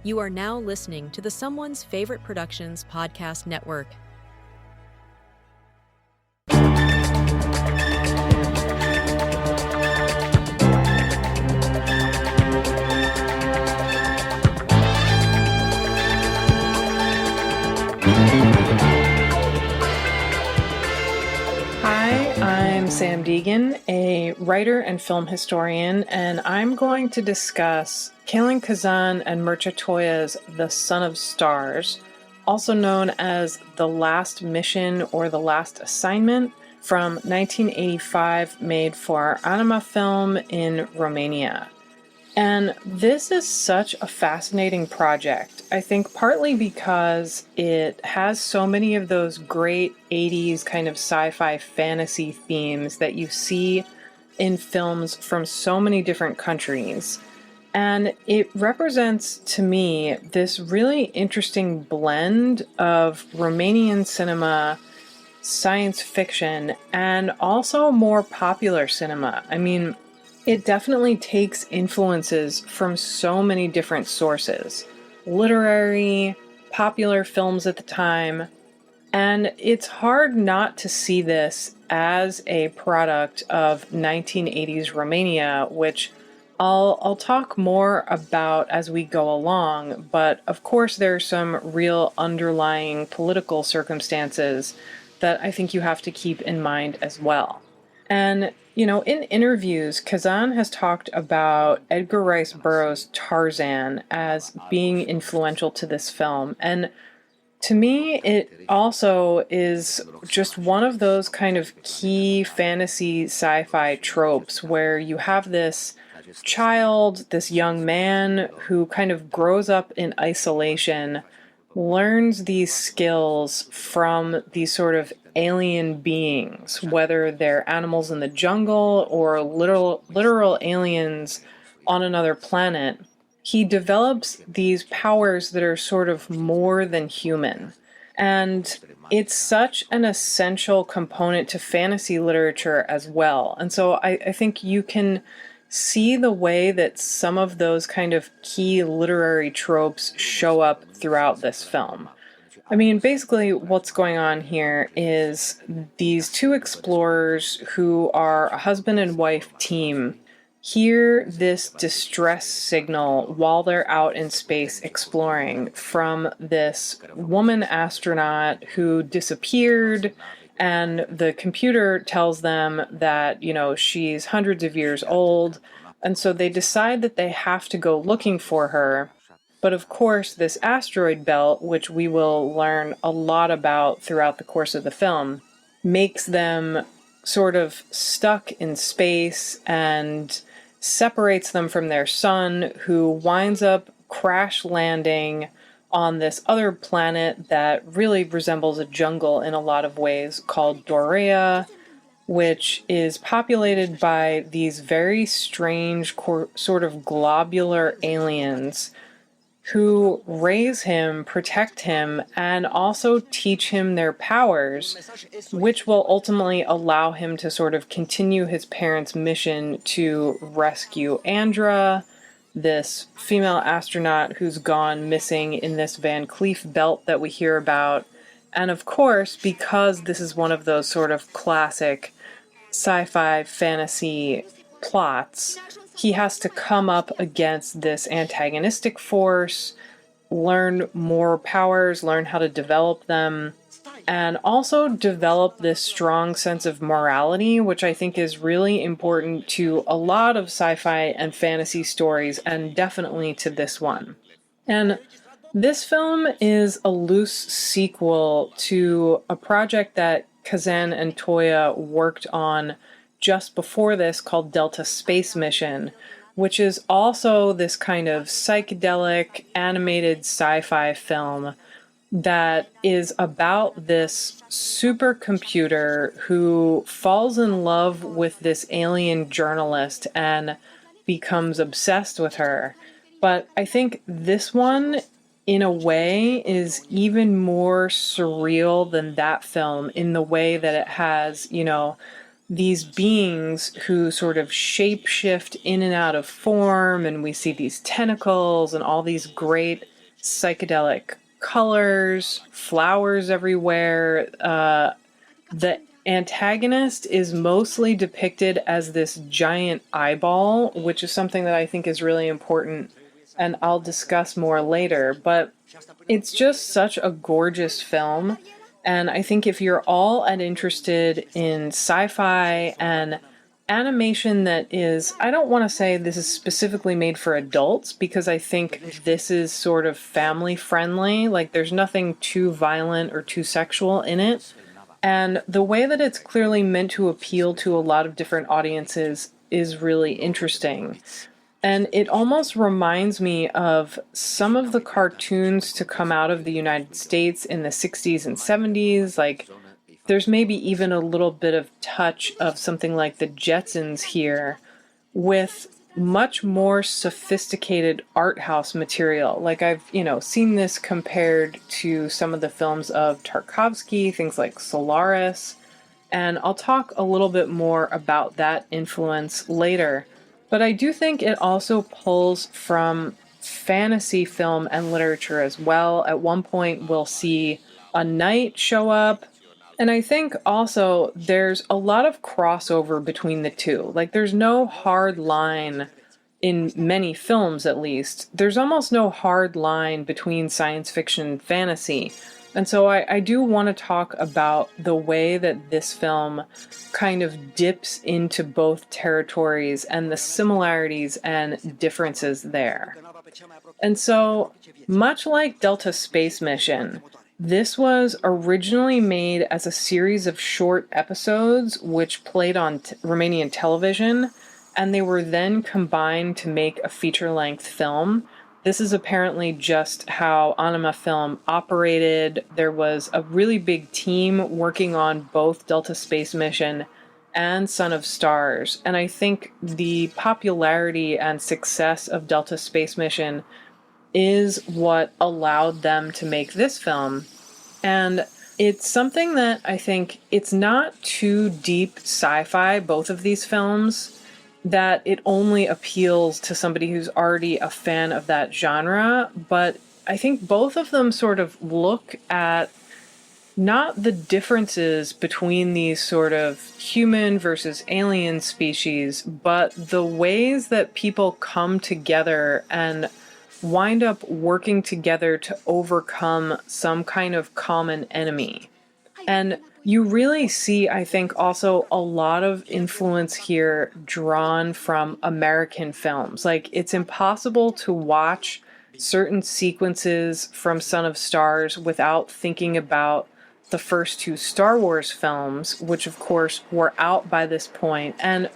You are now listening to the Someone's Favorite Productions podcast network. Hi, I'm Samm Deighan, a writer and film historian, and I'm going to discuss Kalan Kazan and Mircea Toya's The Son of Stars, also known as The Last Mission or The Last Assignment, from 1985, made for Anima Film in Romania. And this is such a fascinating project, I think partly because it has so many of those great 80s kind of sci-fi fantasy themes that you see in films from so many different countries. And it represents, to me, this really interesting blend of Romanian cinema, science fiction, and also more popular cinema. I mean, it definitely takes influences from so many different sources. Literary, popular films at the time, and it's hard not to see this as a product of 1980s Romania, which I'll talk more about as we go along, but of course there are some real underlying political circumstances that I think you have to keep in mind as well. And, you know, in interviews, Kazan has talked about Edgar Rice Burroughs' Tarzan as being influential to this film. And to me, it also is just one of those kind of key fantasy sci-fi tropes where you have this child, this young man who kind of grows up in isolation, learns these skills from these sort of alien beings, whether they're animals in the jungle or literal aliens on another planet. He develops these powers that are sort of more than human. And it's such an essential component to fantasy literature as well. And so I think you can see the way that some of those kind of key literary tropes show up throughout this film. I mean, basically what's going on here is these two explorers who are a husband and wife team hear this distress signal while they're out in space exploring from this woman astronaut who disappeared, and the computer tells them that, you know, she's hundreds of years old, and so they decide that they have to go looking for her. But of course, this asteroid belt, which we will learn a lot about throughout the course of the film, makes them sort of stuck in space and separates them from their son, who winds up crash landing on this other planet that really resembles a jungle in a lot of ways, called Dorea, which is populated by these very strange sort of globular aliens who raise him, protect him, and also teach him their powers, which will ultimately allow him to sort of continue his parents' mission to rescue Andra, this female astronaut who's gone missing in this Van Cleef belt that we hear about. And of course, because this is one of those sort of classic sci-fi fantasy plots, he has to come up against this antagonistic force, learn more powers, learn how to develop them, and also develop this strong sense of morality, which I think is really important to a lot of sci-fi and fantasy stories, and definitely to this one. And this film is a loose sequel to a project that Kazan and Toya worked on just before this called Delta Space Mission, which is also this kind of psychedelic animated sci-fi film that is about this supercomputer who falls in love with this alien journalist and becomes obsessed with her. But I think this one, in a way, is even more surreal than that film in the way that it has, you know, these beings who sort of shapeshift in and out of form, and we see these tentacles and all these great psychedelic colors, flowers everywhere. The antagonist is mostly depicted as this giant eyeball, which is something that I think is really important, and I'll discuss more later. But it's just such a gorgeous film, and I think if you're all interested in sci-fi and animation that is, I don't want to say this is specifically made for adults, because I think this is sort of family friendly. Like, there's nothing too violent or too sexual in it. And the way that it's clearly meant to appeal to a lot of different audiences is really interesting. And it almost reminds me of some of the cartoons to come out of the United States in the 60s and 70s. Like, there's maybe even a little bit of touch of something like the Jetsons here, with much more sophisticated art house material. Like, I've, seen this compared to some of the films of Tarkovsky, things like Solaris, and I'll talk a little bit more about that influence later. But I do think it also pulls from fantasy film and literature as well. At one point, we'll see a knight show up. And I think also there's a lot of crossover between the two. Like, there's no hard line, in many films at least, there's almost no hard line between science fiction and fantasy. And so I do want to talk about the way that this film kind of dips into both territories and the similarities and differences there. And so, much like Delta Space Mission, this was originally made as a series of short episodes which played on Romanian television, and they were then combined to make a feature-length film. This is apparently just how Anima Film operated. There was a really big team working on both Delta Space Mission and Son of Stars. And I think the popularity and success of Delta Space Mission is what allowed them to make this film. And it's something that I think it's not too deep sci-fi, both of these films, that it only appeals to somebody who's already a fan of that genre. But I think both of them sort of look at not the differences between these sort of human versus alien species, but the ways that people come together and wind up working together to overcome some kind of common enemy. And you really see, I think, also a lot of influence here drawn from American films. Like, it's impossible to watch certain sequences from Son of Stars without thinking about the first two Star Wars films, which of course were out by this point. And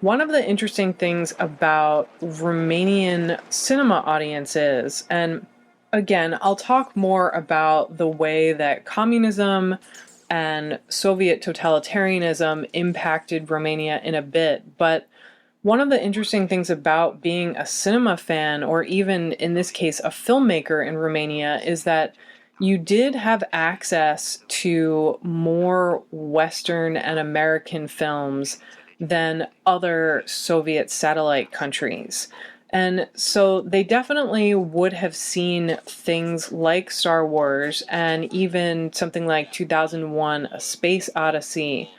one of the interesting things about Romanian cinema audiences, and again, I'll talk more about the way that communism and Soviet totalitarianism impacted Romania in a bit, but one of the interesting things about being a cinema fan, or even in this case a filmmaker in Romania, is that you did have access to more Western and American films than other Soviet satellite countries. And so they definitely would have seen things like Star Wars and even something like 2001: A Space Odyssey.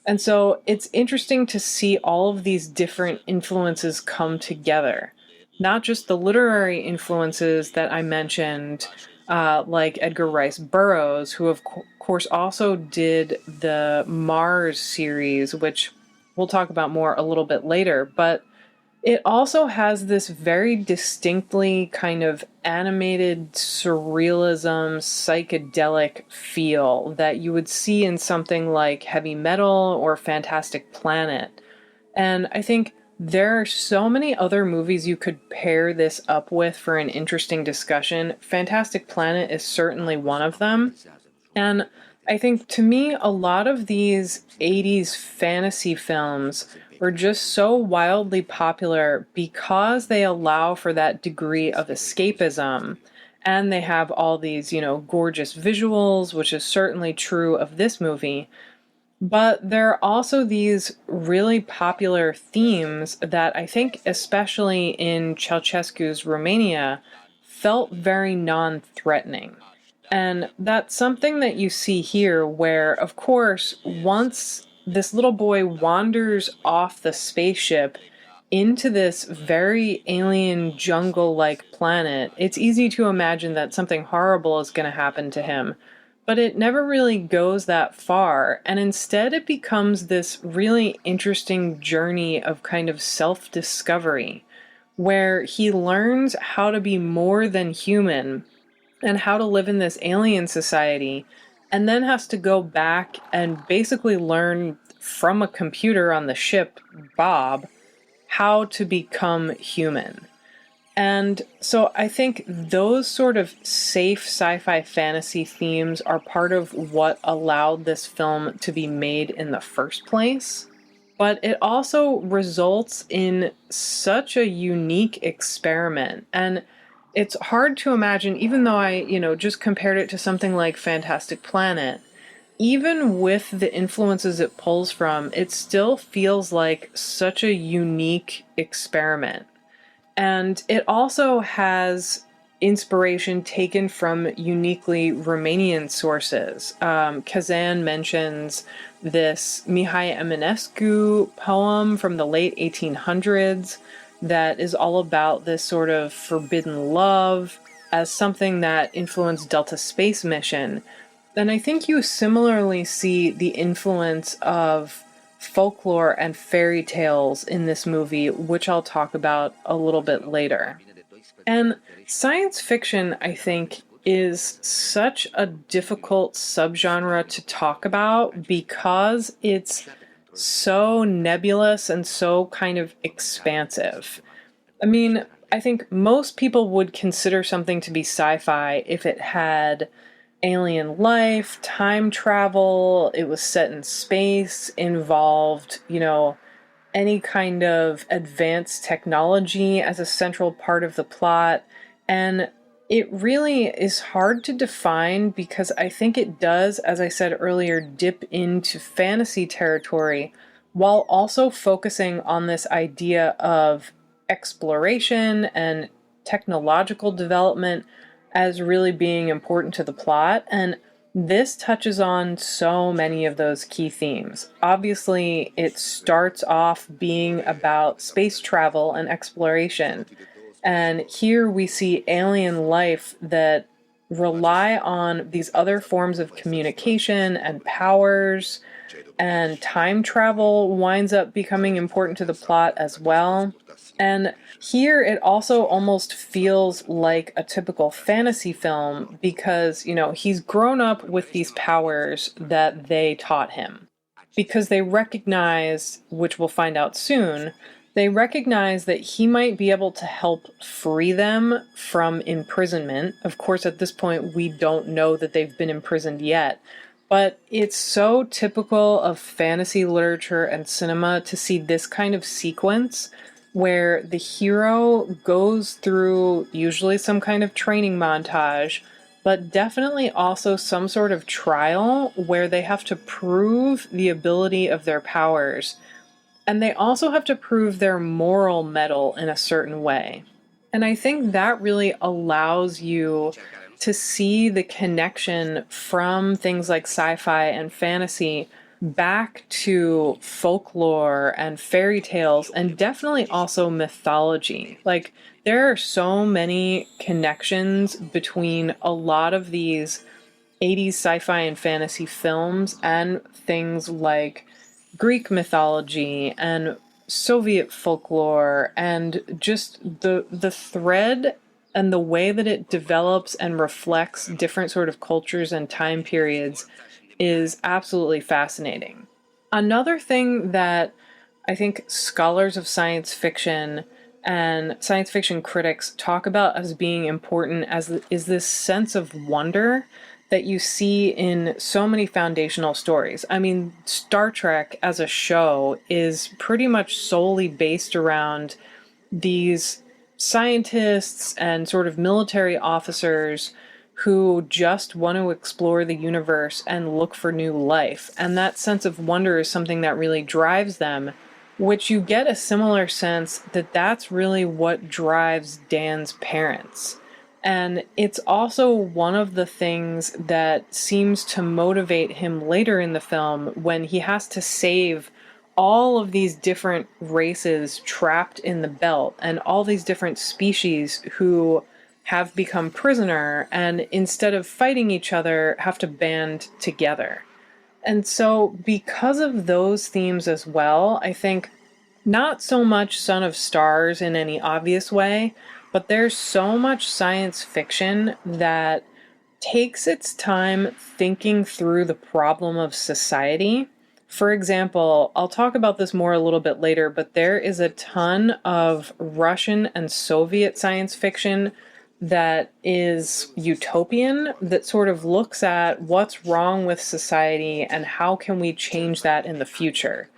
And so it's interesting to see all of these different influences come together. Not just the literary influences that I mentioned, like Edgar Rice Burroughs, who of course also did the Mars series, which we'll talk about more a little bit later, but it also has this very distinctly kind of animated surrealism, psychedelic feel that you would see in something like Heavy Metal or Fantastic Planet. And I think there are so many other movies you could pair this up with for an interesting discussion. Fantastic Planet is certainly one of them. And I think, to me, a lot of these 80s fantasy films were just so wildly popular because they allow for that degree of escapism. And they have all these, gorgeous visuals, which is certainly true of this movie. But there are also these really popular themes that I think, especially in Ceausescu's Romania, felt very non-threatening. And that's something that you see here where, of course, once this little boy wanders off the spaceship into this very alien jungle-like planet, it's easy to imagine that something horrible is going to happen to him. But it never really goes that far, and instead it becomes this really interesting journey of kind of self-discovery, where he learns how to be more than human and how to live in this alien society, and then has to go back and basically learn from a computer on the ship, Bob, how to become human. And so I think those sort of safe sci-fi fantasy themes are part of what allowed this film to be made in the first place. But it also results in such a unique experiment. And it's hard to imagine, even though I, just compared it to something like Fantastic Planet, even with the influences it pulls from, it still feels like such a unique experiment. And it also has inspiration taken from uniquely Romanian sources. Kazan mentions this Mihai Eminescu poem from the late 1800s that is all about this sort of forbidden love as something that influenced Delta Space Mission. And I think you similarly see the influence of folklore and fairy tales in this movie, which I'll talk about a little bit later. And science fiction, I think, is such a difficult subgenre to talk about because it's so nebulous and so kind of expansive. I mean, I think most people would consider something to be sci-fi if it had alien life, time travel, it was set in space, involved, any kind of advanced technology as a central part of the plot. And it really is hard to define because I think it does, as I said earlier, dip into fantasy territory while also focusing on this idea of exploration and technological development as really being important to the plot. And this touches on so many of those key themes. Obviously, it starts off being about space travel and exploration. And here we see alien life that rely on these other forms of communication and powers, and time travel winds up becoming important to the plot as well. And here it also almost feels like a typical fantasy film because, he's grown up with these powers that they taught him. Because they recognize, which we'll find out soon, they recognize that he might be able to help free them from imprisonment. Of course, at this point, we don't know that they've been imprisoned yet. But it's so typical of fantasy literature and cinema to see this kind of sequence where the hero goes through usually some kind of training montage, but definitely also some sort of trial where they have to prove the ability of their powers. And they also have to prove their moral mettle in a certain way. And I think that really allows you to see the connection from things like sci-fi and fantasy back to folklore and fairy tales, and definitely also mythology. Like, there are so many connections between a lot of these 80s sci-fi and fantasy films and things like Greek mythology and Soviet folklore, and just the thread and the way that it develops and reflects different sort of cultures and time periods is absolutely fascinating. Another thing that I think scholars of science fiction and science fiction critics talk about as being important is this sense of wonder that you see in so many foundational stories. I mean, Star Trek as a show is pretty much solely based around these scientists and sort of military officers who just want to explore the universe and look for new life. And that sense of wonder is something that really drives them, which you get a similar sense that that's really what drives Dan's parents. And it's also one of the things that seems to motivate him later in the film when he has to save all of these different races trapped in the belt and all these different species who have become prisoner and instead of fighting each other have to band together. And so because of those themes as well, I think not so much Son of Stars in any obvious way, but there's so much science fiction that takes its time thinking through the problem of society. For example, I'll talk about this more a little bit later, but there is a ton of Russian and Soviet science fiction that is utopian, that sort of looks at what's wrong with society and how can we change that in the future.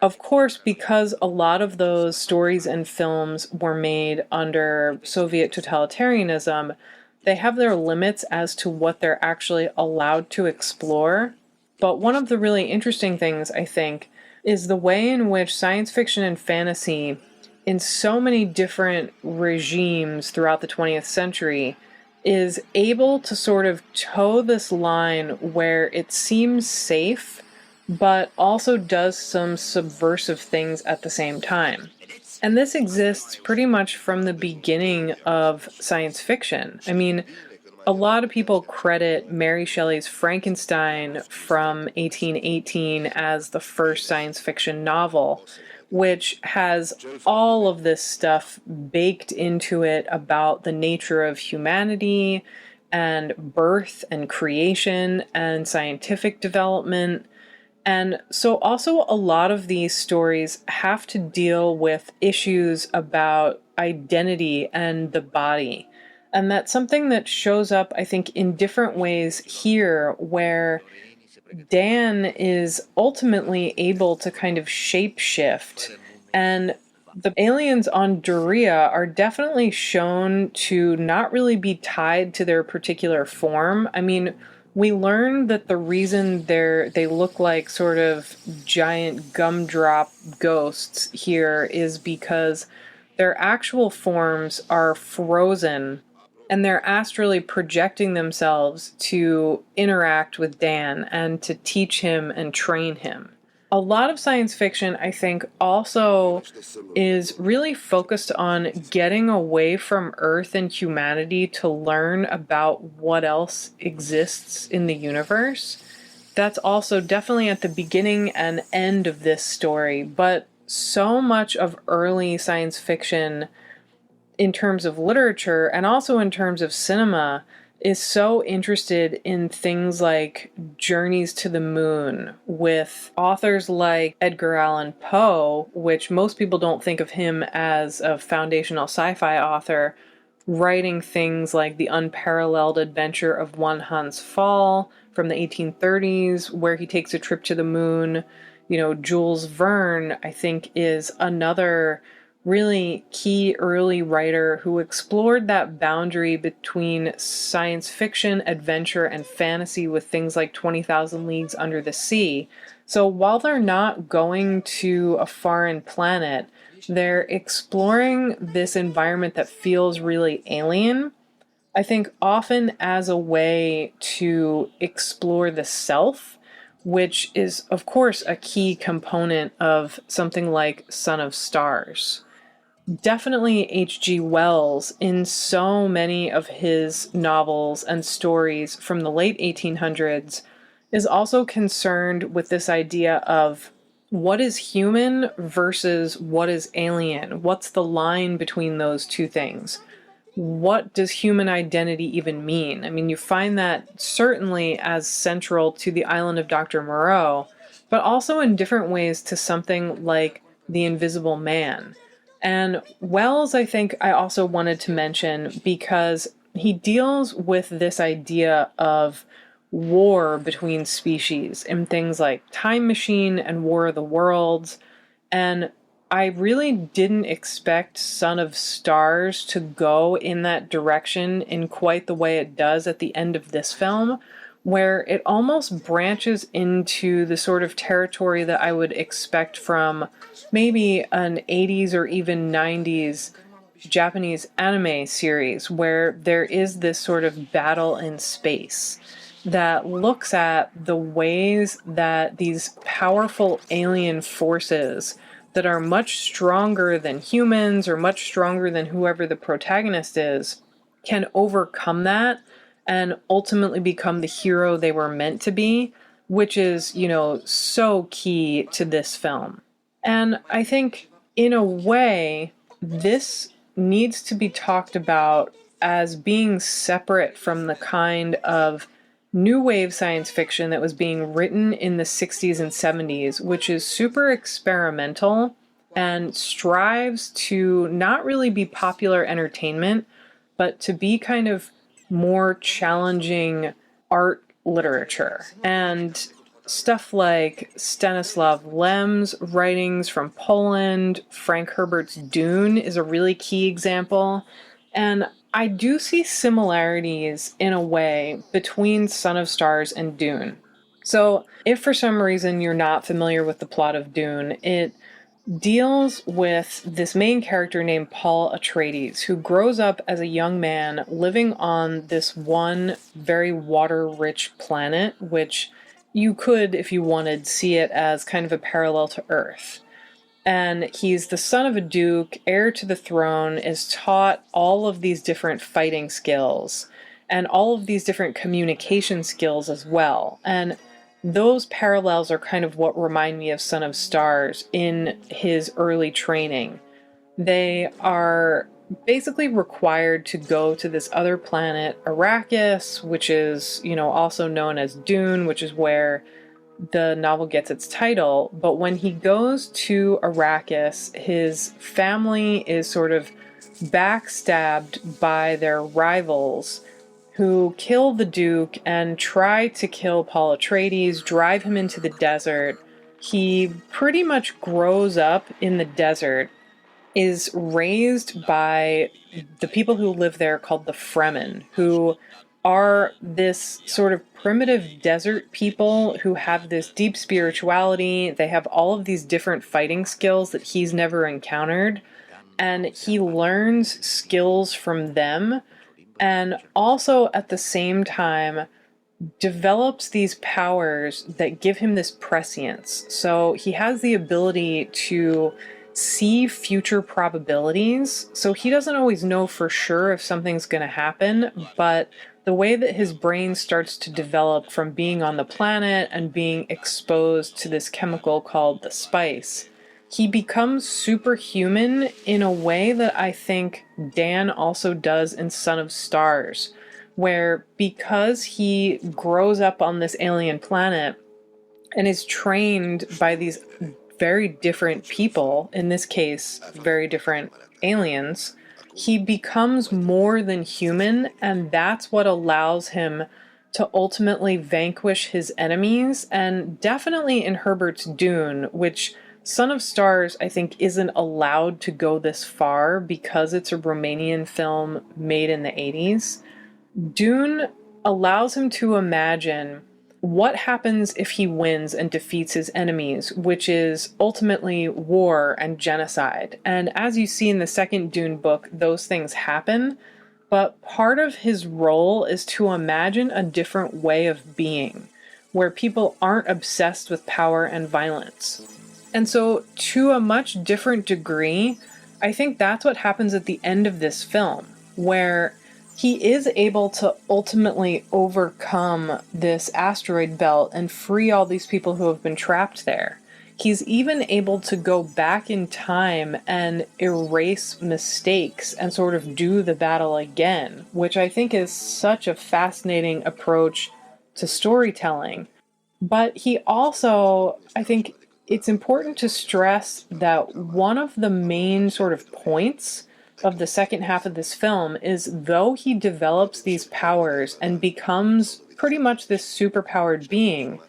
Of course, because a lot of those stories and films were made under Soviet totalitarianism, they have their limits as to what they're actually allowed to explore. But one of the really interesting things, I think, is the way in which science fiction and fantasy, in so many different regimes throughout the 20th century, is able to sort of toe this line where it seems safe, but also does some subversive things at the same time. And this exists pretty much from the beginning of science fiction. I mean, a lot of people credit Mary Shelley's Frankenstein from 1818 as the first science fiction novel, which has all of this stuff baked into it about the nature of humanity and birth and creation and scientific development. And so also a lot of these stories have to deal with issues about identity and the body. And that's something that shows up, I think, in different ways here, where Dan is ultimately able to kind of shapeshift. And the aliens on Doria are definitely shown to not really be tied to their particular form. I mean, we learn that the reason they look like sort of giant gumdrop ghosts here is because their actual forms are frozen and they're astrally projecting themselves to interact with Dan and to teach him and train him. A lot of science fiction, I think, also is really focused on getting away from Earth and humanity to learn about what else exists in the universe. That's also definitely at the beginning and end of this story, but so much of early science fiction in terms of literature and also in terms of cinema is so interested in things like journeys to the moon with authors like Edgar Allan Poe, which most people don't think of him as a foundational sci-fi author, writing things like The Unparalleled Adventure of One Hans Fall from the 1830s, where he takes a trip to the moon. You know, Jules Verne, I think, is another really key early writer who explored that boundary between science fiction, adventure, and fantasy with things like 20,000 Leagues Under the Sea. So while they're not going to a foreign planet, they're exploring this environment that feels really alien, I think often as a way to explore the self, which is, of course, a key component of something like Son of Stars. Definitely H.G. Wells, in so many of his novels and stories from the late 1800s, is also concerned with this idea of what is human versus what is alien. What's the line between those two things? What does human identity even mean? I mean, you find that certainly as central to The Island of Dr. Moreau, but also in different ways to something like The Invisible Man. And Wells, I think I also wanted to mention because he deals with this idea of war between species in things like Time Machine and War of the Worlds. And I really didn't expect Son of Stars to go in that direction in quite the way it does at the end of this film, where it almost branches into the sort of territory that I would expect from maybe an 80s or even 90s Japanese anime series where there is this sort of battle in space that looks at the ways that these powerful alien forces that are much stronger than humans or much stronger than whoever the protagonist is can overcome that and ultimately become the hero they were meant to be, which is, so key to this film. And I think, in a way, this needs to be talked about as being separate from the kind of new wave science fiction that was being written in the 60s and 70s, which is super experimental and strives to not really be popular entertainment, but to be kind of more challenging art literature. And stuff like Stanislaw Lem's writings from Poland, Frank Herbert's Dune is a really key example. And I do see similarities in a way between Son of Stars and Dune. So if for some reason you're not familiar with the plot of Dune, it deals with this main character named Paul Atreides, who grows up as a young man living on this one very water-rich planet, which you could, if you wanted, see it as kind of a parallel to Earth. And he's the son of a duke, heir to the throne, is taught all of these different fighting skills and all of these different communication skills as well. And those parallels are kind of what remind me of Son of Stars in his early training. They are basically required to go to this other planet, Arrakis, which is, also known as Dune, which is where the novel gets its title. But when he goes to Arrakis, his family is sort of backstabbed by their rivals who kill the Duke and try to kill Paul Atreides, drive him into the desert. He pretty much grows up in the desert, is raised by the people who live there called the Fremen, who are this sort of primitive desert people who have this deep spirituality. They have all of these different fighting skills that he's never encountered, and he learns skills from them, and also at the same time develops these powers that give him this prescience. So he has the ability to see future probabilities. So he doesn't always know for sure if something's going to happen, but the way that his brain starts to develop from being on the planet and being exposed to this chemical called the spice, he becomes superhuman in a way that I think Dan also does in Son of Stars, where because he grows up on this alien planet and is trained by these very different people, in this case, very different aliens, he becomes more than human, and that's what allows him to ultimately vanquish his enemies. And definitely in Herbert's Dune, which Son of Stars, I think, isn't allowed to go this far because it's a Romanian film made in the 80s. Dune allows him to imagine what happens if he wins and defeats his enemies, which is ultimately war and genocide. And as you see in the second Dune book, those things happen, but part of his role is to imagine a different way of being, where people aren't obsessed with power and violence. And so, to a much different degree, I think that's what happens at the end of this film, where he is able to ultimately overcome this asteroid belt and free all these people who have been trapped there. He's even able to go back in time and erase mistakes and sort of do the battle again, which I think is such a fascinating approach to storytelling. But he also, I think, it's important to stress that one of the main sort of points of the second half of this film is, though he develops these powers and becomes pretty much this superpowered being,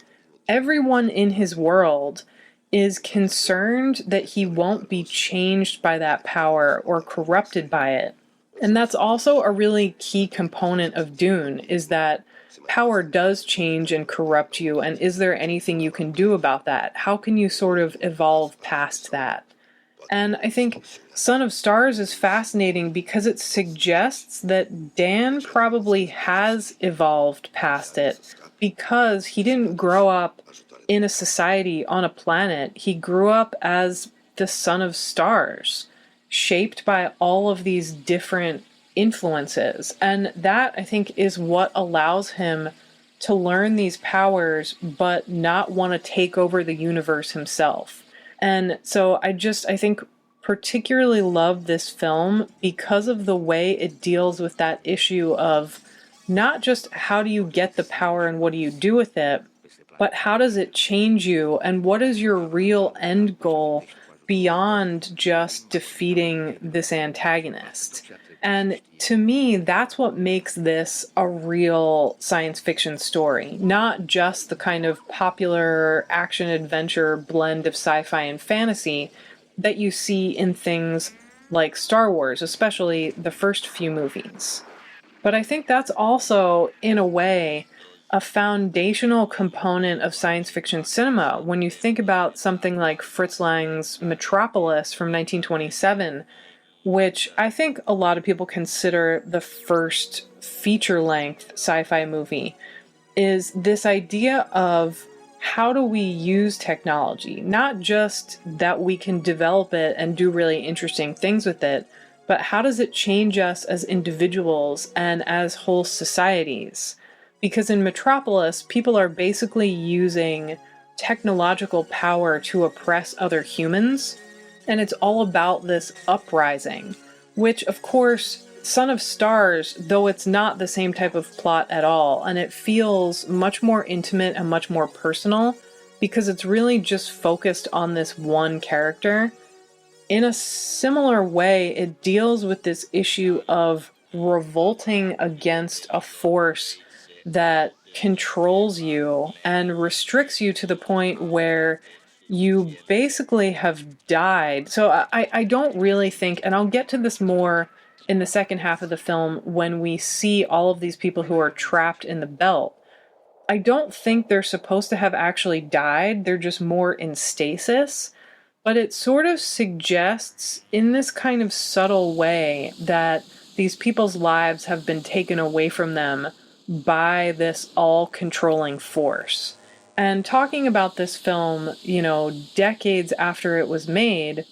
everyone in his world is concerned that he won't be changed by that power or corrupted by it. And that's also a really key component of Dune, is that power does change and corrupt you, and is there anything you can do about that? How can you sort of evolve past that? And I think Son of Stars is fascinating because it suggests that Dan probably has evolved past it because he didn't grow up in a society on a planet. He grew up as the son of stars, shaped by all of these different influences. And that, I think, is what allows him to learn these powers but not want to take over the universe himself. And so I think particularly love this film because of the way it deals with that issue of not just how do you get the power and what do you do with it, but how does it change you and what is your real end goal beyond just defeating this antagonist. And to me, that's what makes this a real science fiction story, not just the kind of popular action-adventure blend of sci-fi and fantasy that you see in things like Star Wars, especially the first few movies. But I think that's also, in a way, a foundational component of science fiction cinema. When you think about something like Fritz Lang's Metropolis from 1927, which I think a lot of people consider the first feature-length sci-fi movie, is this idea of how do we use technology? Not just that we can develop it and do really interesting things with it, but how does it change us as individuals and as whole societies? Because in Metropolis, people are basically using technological power to oppress other humans, and it's all about this uprising, which, of course, Son of Stars, though it's not the same type of plot at all, and it feels much more intimate and much more personal, because it's really just focused on this one character. In a similar way, it deals with this issue of revolting against a force that controls you and restricts you to the point where you basically have died. So I don't really think, and I'll get to this more in the second half of the film when we see all of these people who are trapped in the belt. I don't think they're supposed to have actually died. They're just more in stasis. But it sort of suggests in this kind of subtle way that these people's lives have been taken away from them by this all-controlling force. And talking about this film, decades after it was made,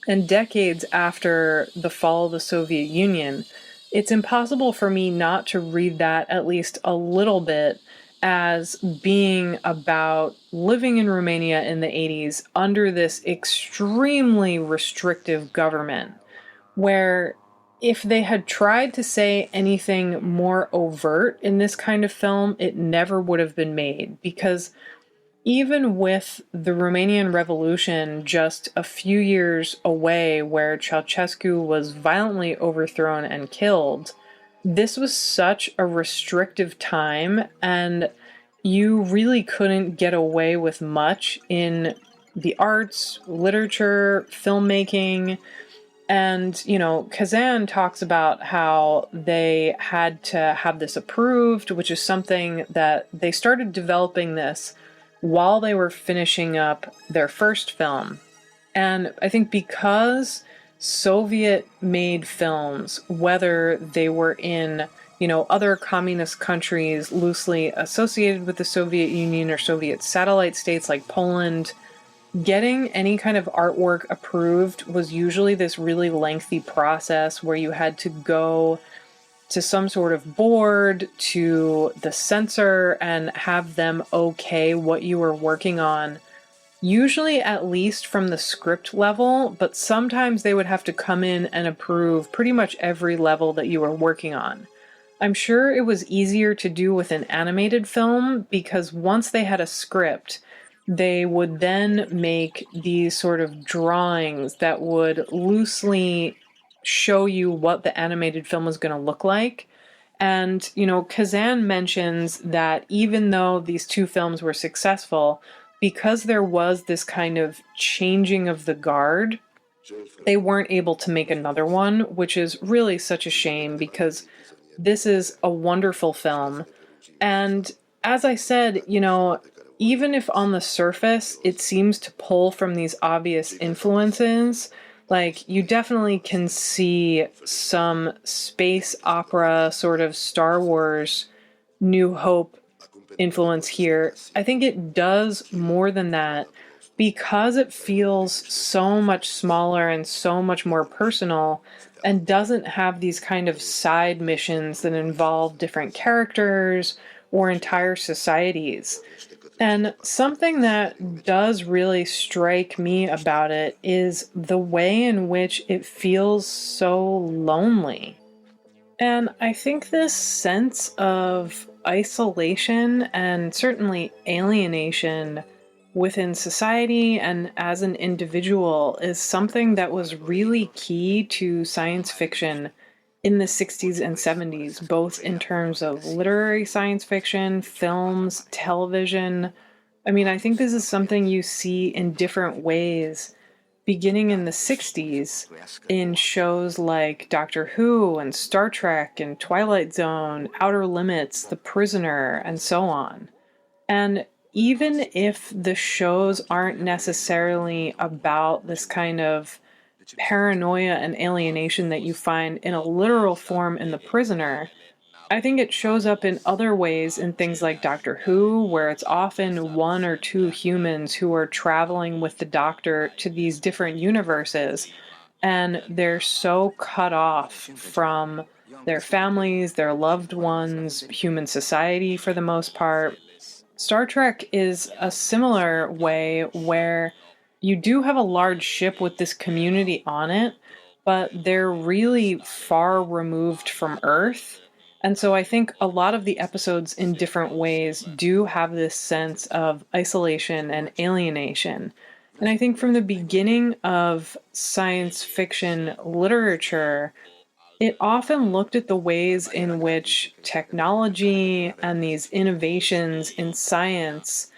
and decades after the fall of the Soviet Union, it's impossible for me not to read that at least a little bit as being about living in Romania in the 80s under this extremely restrictive government, where if they had tried to say anything more overt in this kind of film, it never would have been made. Because even with the Romanian Revolution just a few years away, where Ceausescu was violently overthrown and killed, this was such a restrictive time, and you really couldn't get away with much in the arts, literature, filmmaking. And, Kazan talks about how they had to have this approved, which is something that they started developing this while they were finishing up their first film. And I think because Soviet-made films, whether they were in, other communist countries loosely associated with the Soviet Union or Soviet satellite states like Poland, getting any kind of artwork approved was usually this really lengthy process where you had to go to some sort of board, to the censor, and have them okay what you were working on. Usually at least from the script level, but sometimes they would have to come in and approve pretty much every level that you were working on. I'm sure it was easier to do with an animated film because once they had a script, they would then make these sort of drawings that would loosely show you what the animated film was going to look like. And, Kazan mentions that even though these two films were successful, because there was this kind of changing of the guard, they weren't able to make another one, which is really such a shame because this is a wonderful film. And as I said, even if on the surface it seems to pull from these obvious influences, Like, you definitely can see some space opera sort of Star Wars New Hope influence here. I think it does more than that because it feels so much smaller and so much more personal and doesn't have these kind of side missions that involve different characters or entire societies. And something that does really strike me about it is the way in which it feels so lonely. And I think this sense of isolation and certainly alienation within society and as an individual is something that was really key to science fiction in the 60s and 70s, both in terms of literary science fiction, films, television. I mean, I think this is something you see in different ways beginning in the 60s in shows like Doctor Who and Star Trek and Twilight Zone, Outer Limits, The Prisoner, and so on. And even if the shows aren't necessarily about this kind of paranoia and alienation that you find in a literal form in The Prisoner, I think it shows up in other ways in things like Doctor Who, where it's often one or two humans who are traveling with the Doctor to these different universes, and they're so cut off from their families, their loved ones, human society for the most part. Star Trek is a similar way where you do have a large ship with this community on it, but they're really far removed from Earth. And so I think a lot of the episodes in different ways do have this sense of isolation and alienation. And I think from the beginning of science fiction literature, it often looked at the ways in which technology and these innovations in science,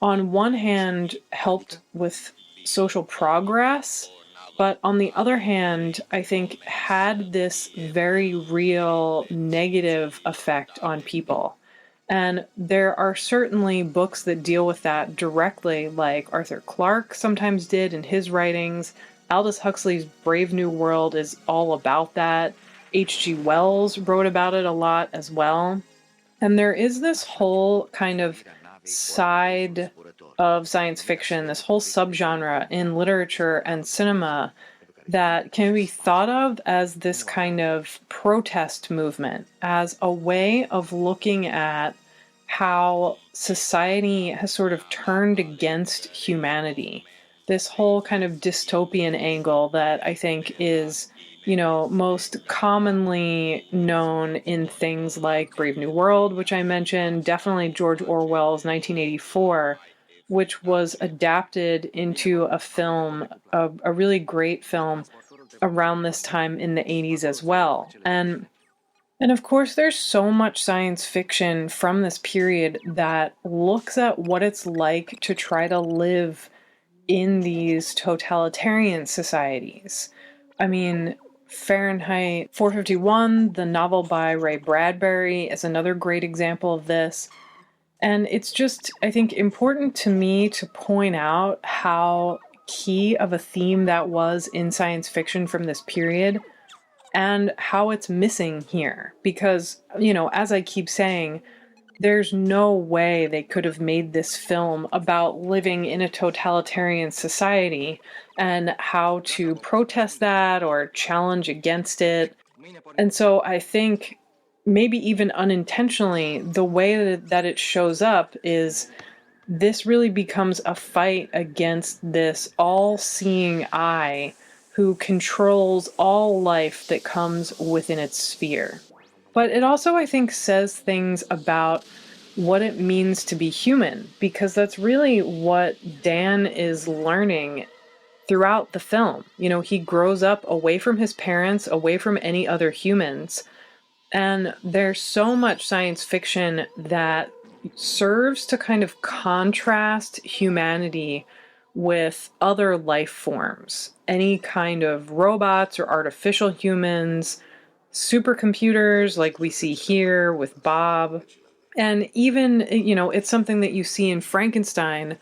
on one hand, helped with social progress, but on the other hand, I think had this very real negative effect on people. And there are certainly books that deal with that directly, like Arthur Clarke sometimes did in his writings. Aldous Huxley's Brave New World is all about that. H.G. Wells wrote about it a lot as well. And there is this whole kind of side of science fiction, this whole subgenre in literature and cinema that can be thought of as this kind of protest movement, as a way of looking at how society has sort of turned against humanity. This whole kind of dystopian angle that I think is, most commonly known in things like Brave New World, which I mentioned, definitely George Orwell's 1984, which was adapted into a film, a really great film around this time in the 80s as well. And of course, there's so much science fiction from this period that looks at what it's like to try to live in these totalitarian societies. I mean, Fahrenheit 451, the novel by Ray Bradbury, is another great example of this. And it's just, I think, important to me to point out how key of a theme that was in science fiction from this period and how it's missing here. Because, as I keep saying, there's no way they could have made this film about living in a totalitarian society and how to protest that or challenge against it. And so I think maybe even unintentionally, the way that it shows up is this really becomes a fight against this all-seeing eye who controls all life that comes within its sphere. But it also, I think, says things about what it means to be human, because that's really what Dan is learning throughout the film. He grows up away from his parents, away from any other humans. And there's so much science fiction that serves to kind of contrast humanity with other life forms. Any kind of robots or artificial humans, supercomputers like we see here with Bob. And even, it's something that you see in Frankenstein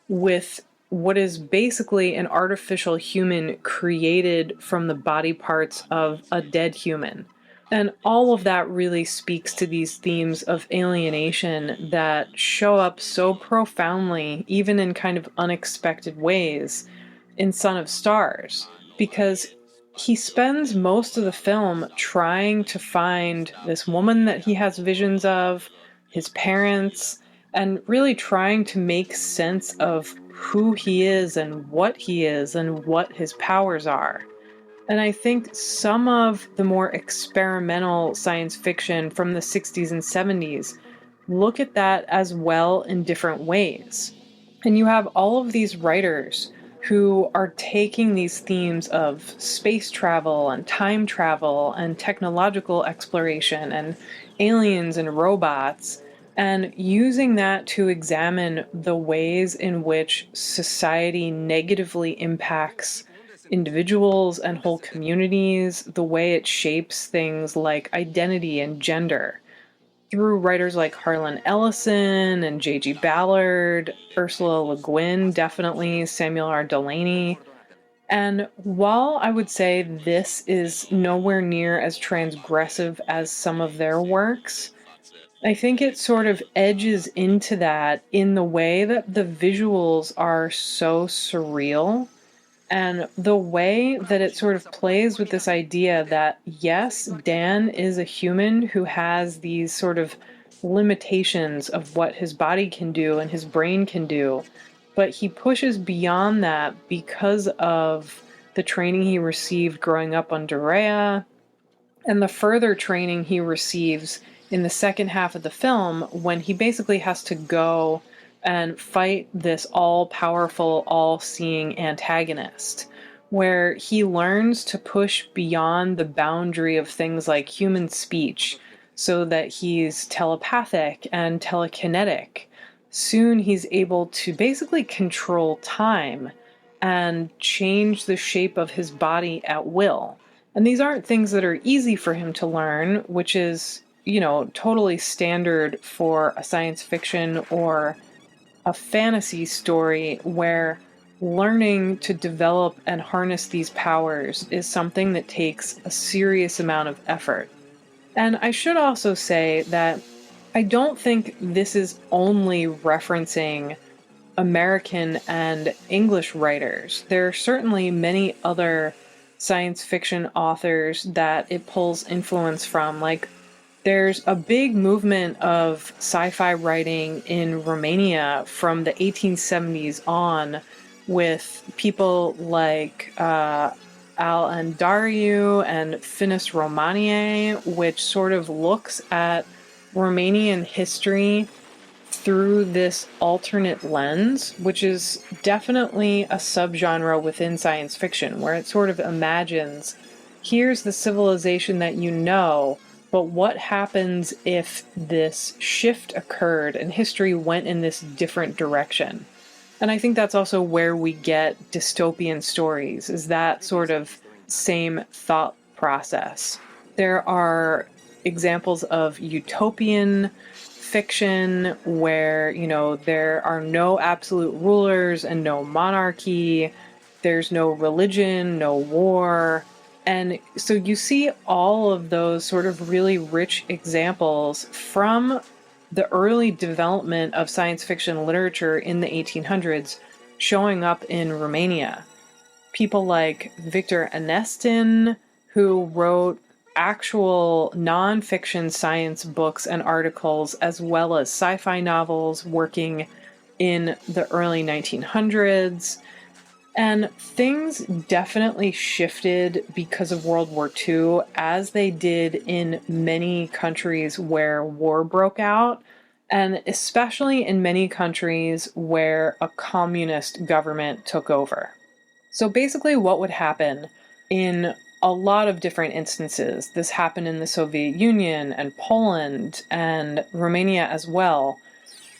with what is basically an artificial human created from the body parts of a dead human. And all of that really speaks to these themes of alienation that show up so profoundly, even in kind of unexpected ways, in Son of Stars, because he spends most of the film trying to find this woman that he has visions of, his parents, and really trying to make sense of who he is and what his powers are. And I think some of the more experimental science fiction from the 60s and 70s look at that as well in different ways. And you have all of these writers who are taking these themes of space travel and time travel and technological exploration and aliens and robots, and using that to examine the ways in which society negatively impacts individuals and whole communities, the way it shapes things like identity and gender. Through writers like Harlan Ellison and J.G. Ballard, Ursula Le Guin, definitely, Samuel R. Delany. And while I would say this is nowhere near as transgressive as some of their works, I think it sort of edges into that in the way that the visuals are so surreal. And the way that it sort of plays with this idea that, yes, Dan is a human who has these sort of limitations of what his body can do and his brain can do, but he pushes beyond that because of the training he received growing up on Dorea and the further training he receives in the second half of the film when he basically has to go and fight this all-powerful, all-seeing antagonist, where he learns to push beyond the boundary of things like human speech so that he's telepathic and telekinetic. Soon he's able to basically control time and change the shape of his body at will. And these aren't things that are easy for him to learn, which is, totally standard for a science fiction or a fantasy story where learning to develop and harness these powers is something that takes a serious amount of effort. And I should also say that I don't think this is only referencing American and English writers. There are certainly many other science fiction authors that it pulls influence from, like there's a big movement of sci-fi writing in Romania from the 1870s on with people like Al Andariu and Finis Romanie, which sort of looks at Romanian history through this alternate lens, which is definitely a subgenre within science fiction, where it sort of imagines, here's the civilization that you know, but what happens if this shift occurred and history went in this different direction? And I think that's also where we get dystopian stories, is that sort of same thought process. There are examples of utopian fiction where, there are no absolute rulers and no monarchy. There's no religion, no war. And so you see all of those sort of really rich examples from the early development of science fiction literature in the 1800s showing up in Romania. People like Victor Anestin, who wrote actual nonfiction science books and articles, as well as sci-fi novels, working in the early 1900s. And things definitely shifted because of World War II, as they did in many countries where war broke out, and especially in many countries where a communist government took over. So basically what would happen in a lot of different instances, this happened in the Soviet Union and Poland and Romania as well,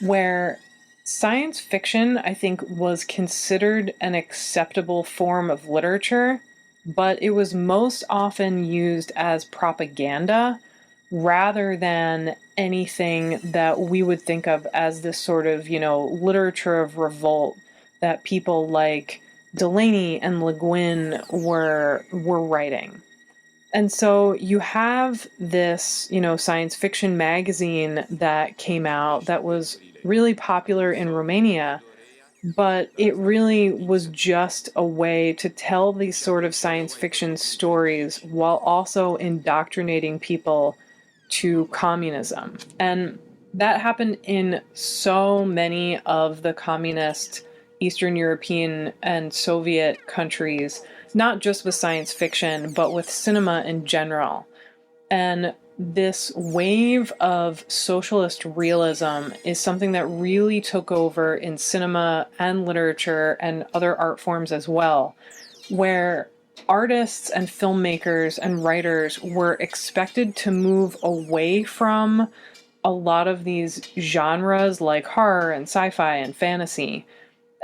where science fiction, I think, was considered an acceptable form of literature, but it was most often used as propaganda rather than anything that we would think of as this sort of, literature of revolt that people like Delaney and Le Guin were writing. And so you have this, science fiction magazine that came out that was really popular in Romania, but it really was just a way to tell these sort of science fiction stories while also indoctrinating people to communism. And that happened in so many of the communist Eastern European and Soviet countries, not just with science fiction, but with cinema in general. And this wave of socialist realism is something that really took over in cinema and literature and other art forms as well, where artists and filmmakers and writers were expected to move away from a lot of these genres like horror and sci-fi and fantasy.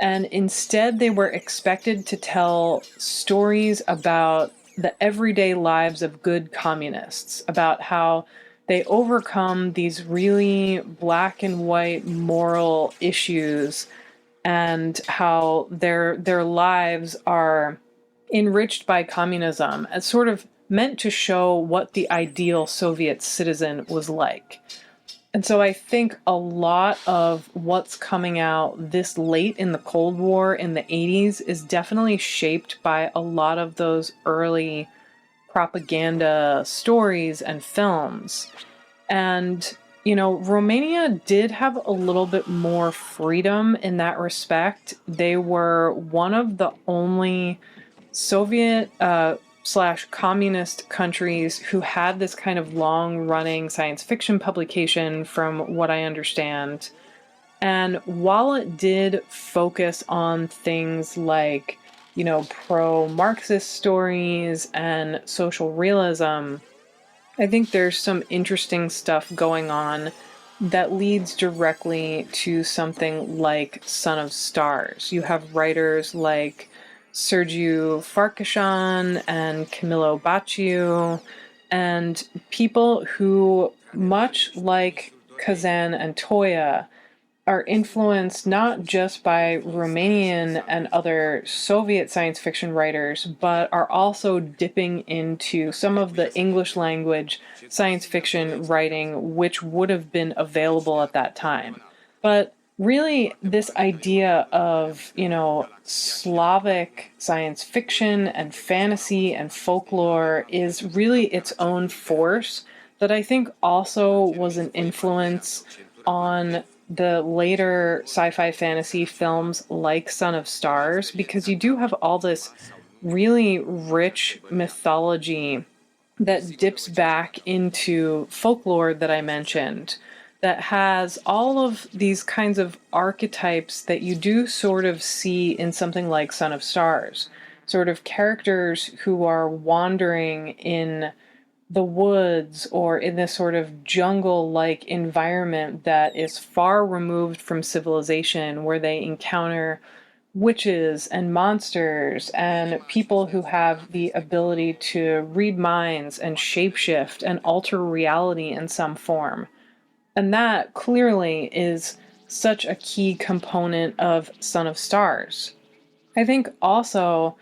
And instead, they were expected to tell stories about the everyday lives of good communists, about how they overcome these really black and white moral issues and how their lives are enriched by communism as sort of meant to show what the ideal Soviet citizen was like. And so I think a lot of what's coming out this late in the Cold War in the 80s is definitely shaped by a lot of those early propaganda stories and films. And, Romania did have a little bit more freedom in that respect. They were one of the only Soviet / communist countries who had this kind of long-running science fiction publication, from what I understand. And while it did focus on things like, pro-Marxist stories and social realism, I think there's some interesting stuff going on that leads directly to something like Son of Stars. You have writers like Sergiu Farcashan and Camilo Bacciu, and people who, much like Kazan and Toia, are influenced not just by Romanian and other Soviet science fiction writers, but are also dipping into some of the English language science fiction writing which would have been available at that time. But really, this idea of, Slavic science fiction and fantasy and folklore is really its own force that I think also was an influence on the later sci-fi fantasy films like Son of Stars, because you do have all this really rich mythology that dips back into folklore that I mentioned, that has all of these kinds of archetypes that you do sort of see in something like Son of Stars. Sort of characters who are wandering in the woods or in this sort of jungle-like environment that is far removed from civilization, where they encounter witches and monsters and people who have the ability to read minds and shapeshift and alter reality in some form. And that clearly is such a key component of Son of Stars. I think also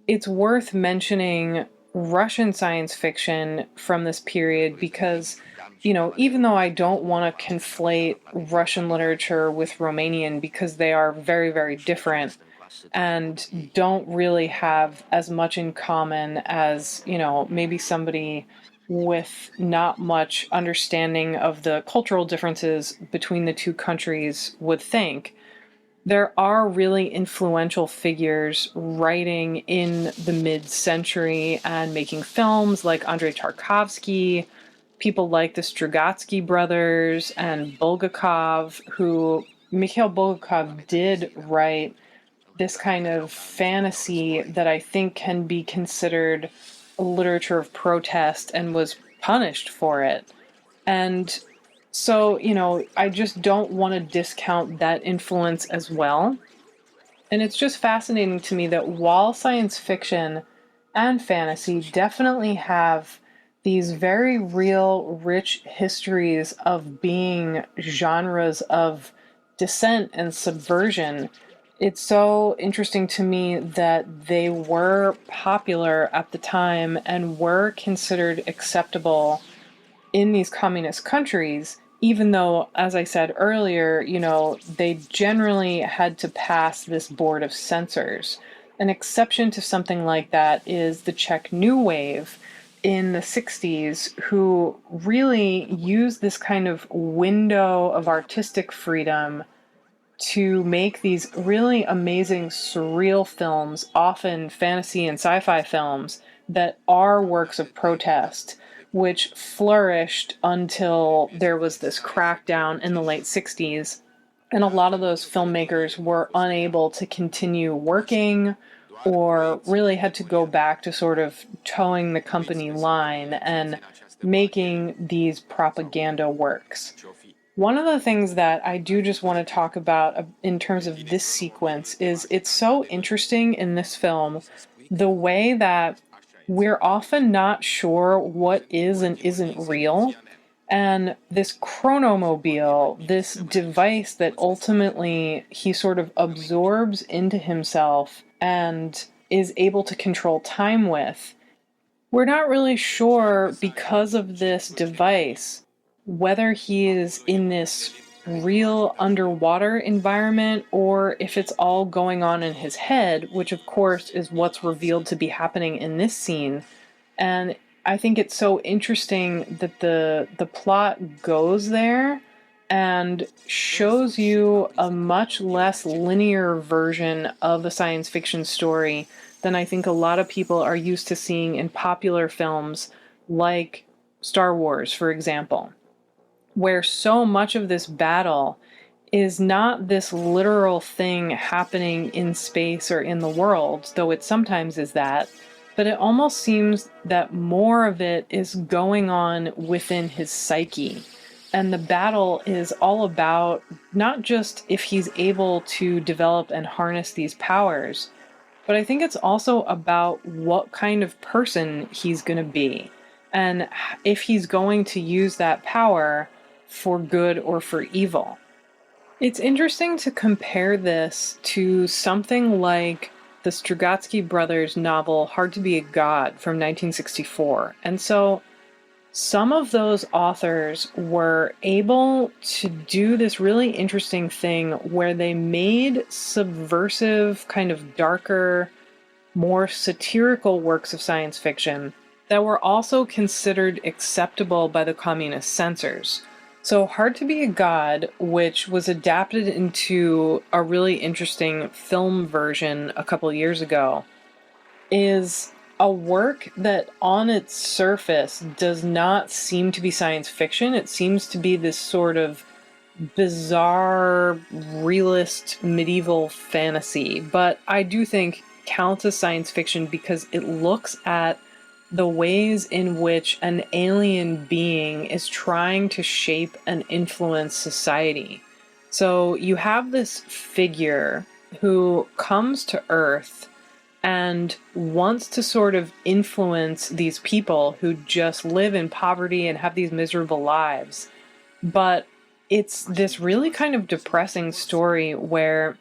it's worth mentioning Russian science fiction from this period because, even though I don't want to conflate Russian literature with Romanian because they are very, very different and don't really have as much in common as, maybe somebody with not much understanding of the cultural differences between the two countries would think. There are really influential figures writing in the mid-century and making films like Andrei Tarkovsky, people like the Strugatsky brothers and Bulgakov, who Mikhail Bulgakov did write this kind of fantasy that I think can be considered a literature of protest and was punished for it. And so, I just don't want to discount that influence as well. And it's just fascinating to me that while science fiction and fantasy definitely have these very real, rich histories of being genres of dissent and subversion, It's so interesting to me that they were popular at the time and were considered acceptable in these communist countries, even though, as I said earlier, they generally had to pass this board of censors. An exception to something like that is the Czech New Wave in the 60s, who really used this kind of window of artistic freedom to make these really amazing surreal films, often fantasy and sci-fi films, that are works of protest, which flourished until there was this crackdown in the late 60s. And a lot of those filmmakers were unable to continue working or really had to go back to sort of towing the company line and making these propaganda works. One of the things that I do just want to talk about in terms of this sequence is it's so interesting in this film, the way that we're often not sure what is and isn't real. And this chronomobile, this device that ultimately he sort of absorbs into himself and is able to control time with, we're not really sure because of this device whether he is in this real underwater environment or if it's all going on in his head, which of course is what's revealed to be happening in this scene. And I think it's so interesting that the plot goes there and shows you a much less linear version of a science fiction story than I think a lot of people are used to seeing in popular films like Star Wars, for example, where so much of this battle is not this literal thing happening in space or in the world, though it sometimes is that, but it almost seems that more of it is going on within his psyche. And the battle is all about not just if he's able to develop and harness these powers, but I think it's also about what kind of person he's going to be. And if he's going to use that power for good or for evil. It's interesting to compare this to something like the Strugatsky brothers' novel Hard to Be a God from 1964. And so some of those authors were able to do this really interesting thing where they made subversive, kind of darker, more satirical works of science fiction that were also considered acceptable by the communist censors. So Hard to Be a God, which was adapted into a really interesting film version a couple years ago, is a work that on its surface does not seem to be science fiction. It seems to be this sort of bizarre, realist, medieval fantasy. But I do think counts as science fiction because it looks at the ways in which an alien being is trying to shape and influence society. So you have this figure who comes to Earth and wants to sort of influence these people who just live in poverty and have these miserable lives. But it's this really kind of depressing story where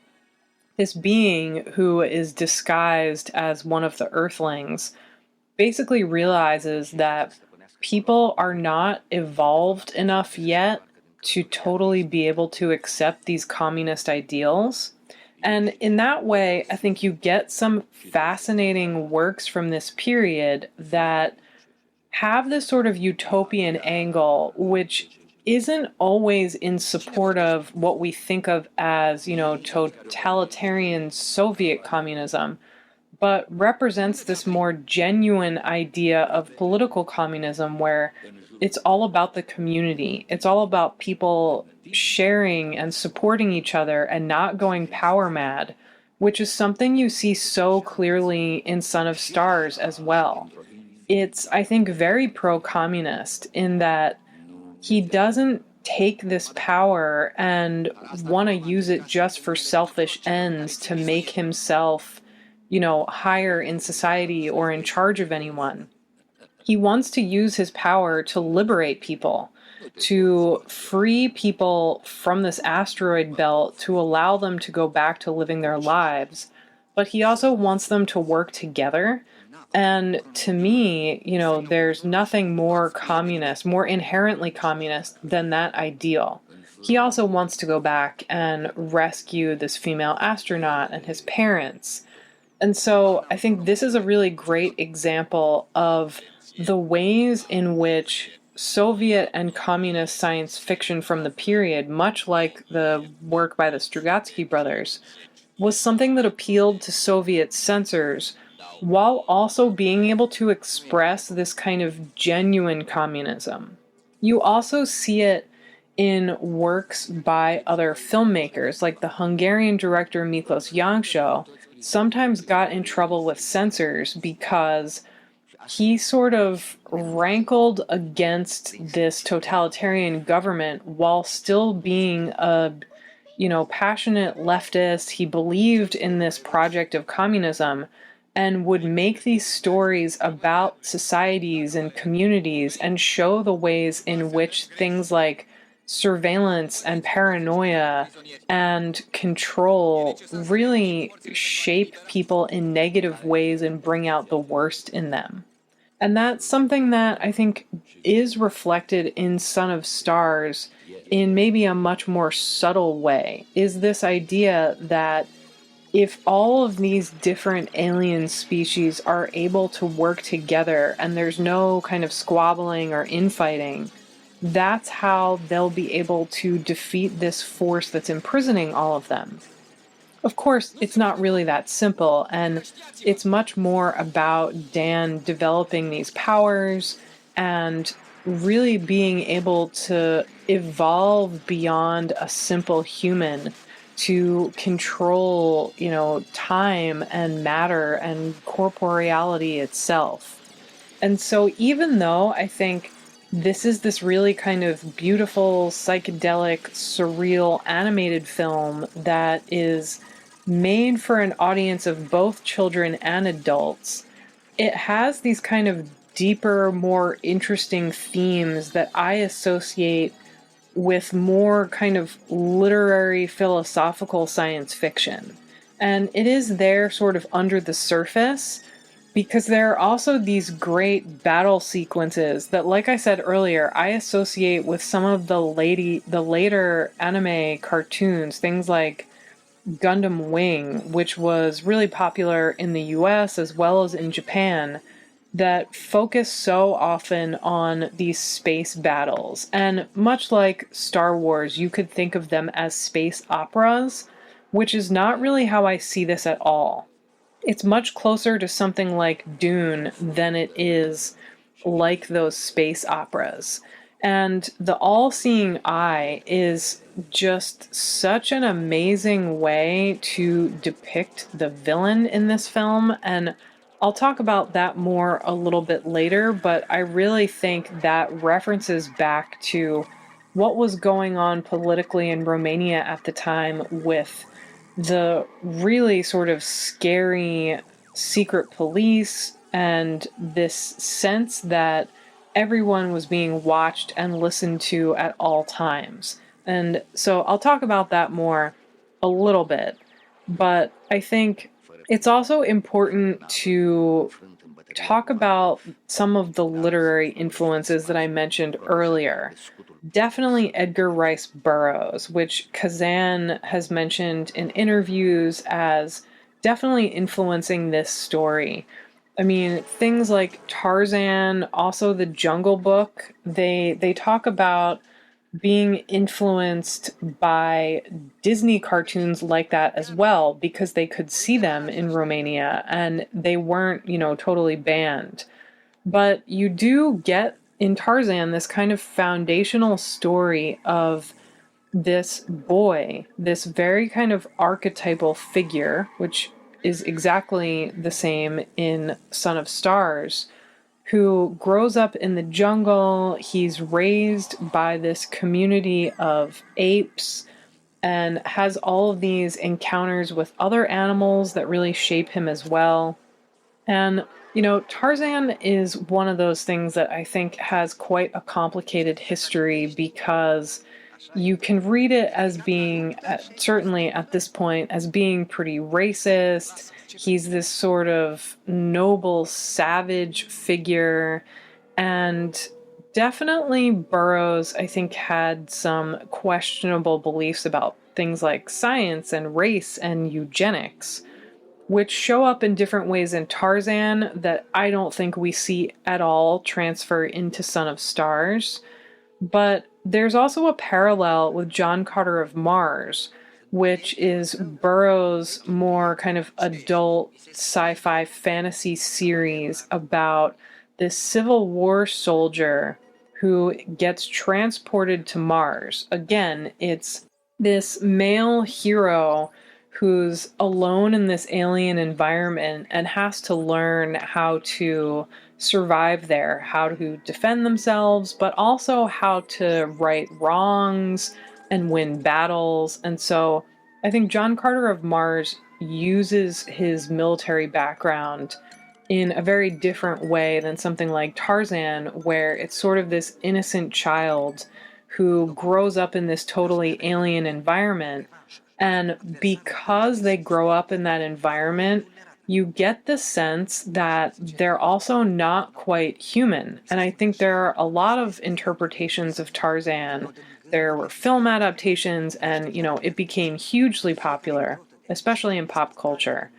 this being who is disguised as one of the Earthlings basically realizes that people are not evolved enough yet to totally be able to accept these communist ideals. And in that way, I think you get some fascinating works from this period that have this sort of utopian angle, which isn't always in support of what we think of as, totalitarian Soviet communism, but represents this more genuine idea of political communism where it's all about the community. It's all about people sharing and supporting each other and not going power mad, which is something you see so clearly in Son of Stars as well. It's, I think, very pro-communist in that he doesn't take this power and want to use it just for selfish ends to make himself higher in society or in charge of anyone. He wants to use his power to liberate people. to free people from this asteroid belt to allow them to go back to living their lives. But he also wants them to work together. And to me, there's nothing more communist, more inherently communist than that ideal. He also wants to go back and rescue this female astronaut and his parents. And so I think this is a really great example of the ways in which Soviet and communist science fiction from the period, much like the work by the Strugatsky brothers, was something that appealed to Soviet censors while also being able to express this kind of genuine communism. You also see it in works by other filmmakers, like the Hungarian director Miklos Jancsó sometimes got in trouble with censors because he sort of rankled against this totalitarian government while still being a passionate leftist. He believed in this project of communism and would make these stories about societies and communities and show the ways in which things like surveillance and paranoia and control really shape people in negative ways and bring out the worst in them. And that's something that I think is reflected in Son of Stars in maybe a much more subtle way, is this idea that if all of these different alien species are able to work together and there's no kind of squabbling or infighting, that's how they'll be able to defeat this force that's imprisoning all of them. Of course, it's not really that simple, and it's much more about Dan developing these powers and really being able to evolve beyond a simple human to control, time and matter and corporeality itself. And so even though I think this is this really kind of beautiful, psychedelic, surreal, animated film that is made for an audience of both children and adults, it has these kind of deeper, more interesting themes that I associate with more kind of literary, philosophical science fiction. And it is there sort of under the surface, because there are also these great battle sequences that, like I said earlier, I associate with some of the later anime cartoons, things like Gundam Wing, which was really popular in the US as well as in Japan, that focus so often on these space battles. And much like Star Wars, you could think of them as space operas, which is not really how I see this at all. It's much closer to something like Dune than it is like those space operas. And the all-seeing eye is just such an amazing way to depict the villain in this film, and I'll talk about that more a little bit later, but I really think that references back to what was going on politically in Romania at the time with the really sort of scary secret police and this sense that everyone was being watched and listened to at all times. And so I'll talk about that more a little bit, but I think it's also important to talk about some of the literary influences that I mentioned earlier. Definitely Edgar Rice Burroughs, which Kazan has mentioned in interviews as definitely influencing this story. I mean, things like Tarzan, also the Jungle Book, they talk about being influenced by Disney cartoons like that as well, because they could see them in Romania and they weren't, totally banned. But you do get in Tarzan this kind of foundational story of this boy, this very kind of archetypal figure, which is exactly the same in Son of Stars, who grows up in the jungle. He's raised by this community of apes and has all of these encounters with other animals that really shape him as well. And Tarzan is one of those things that I think has quite a complicated history because you can read it as being, certainly at this point, as being pretty racist. He's this sort of noble, savage figure. And definitely Burroughs, I think, had some questionable beliefs about things like science and race and eugenics, which show up in different ways in Tarzan that I don't think we see at all transfer into Son of Stars. But there's also a parallel with John Carter of Mars, which is Burroughs' more kind of adult sci-fi fantasy series about this Civil War soldier who gets transported to Mars. Again, it's this male hero who's alone in this alien environment and has to learn how to survive there, how to defend themselves, but also how to right wrongs and win battles. And so I think John Carter of Mars uses his military background in a very different way than something like Tarzan, where it's sort of this innocent child who grows up in this totally alien environment. And because they grow up in that environment, you get the sense that they're also not quite human. And I think there are a lot of interpretations of Tarzan. There were film adaptations, and, it became hugely popular, especially in pop culture.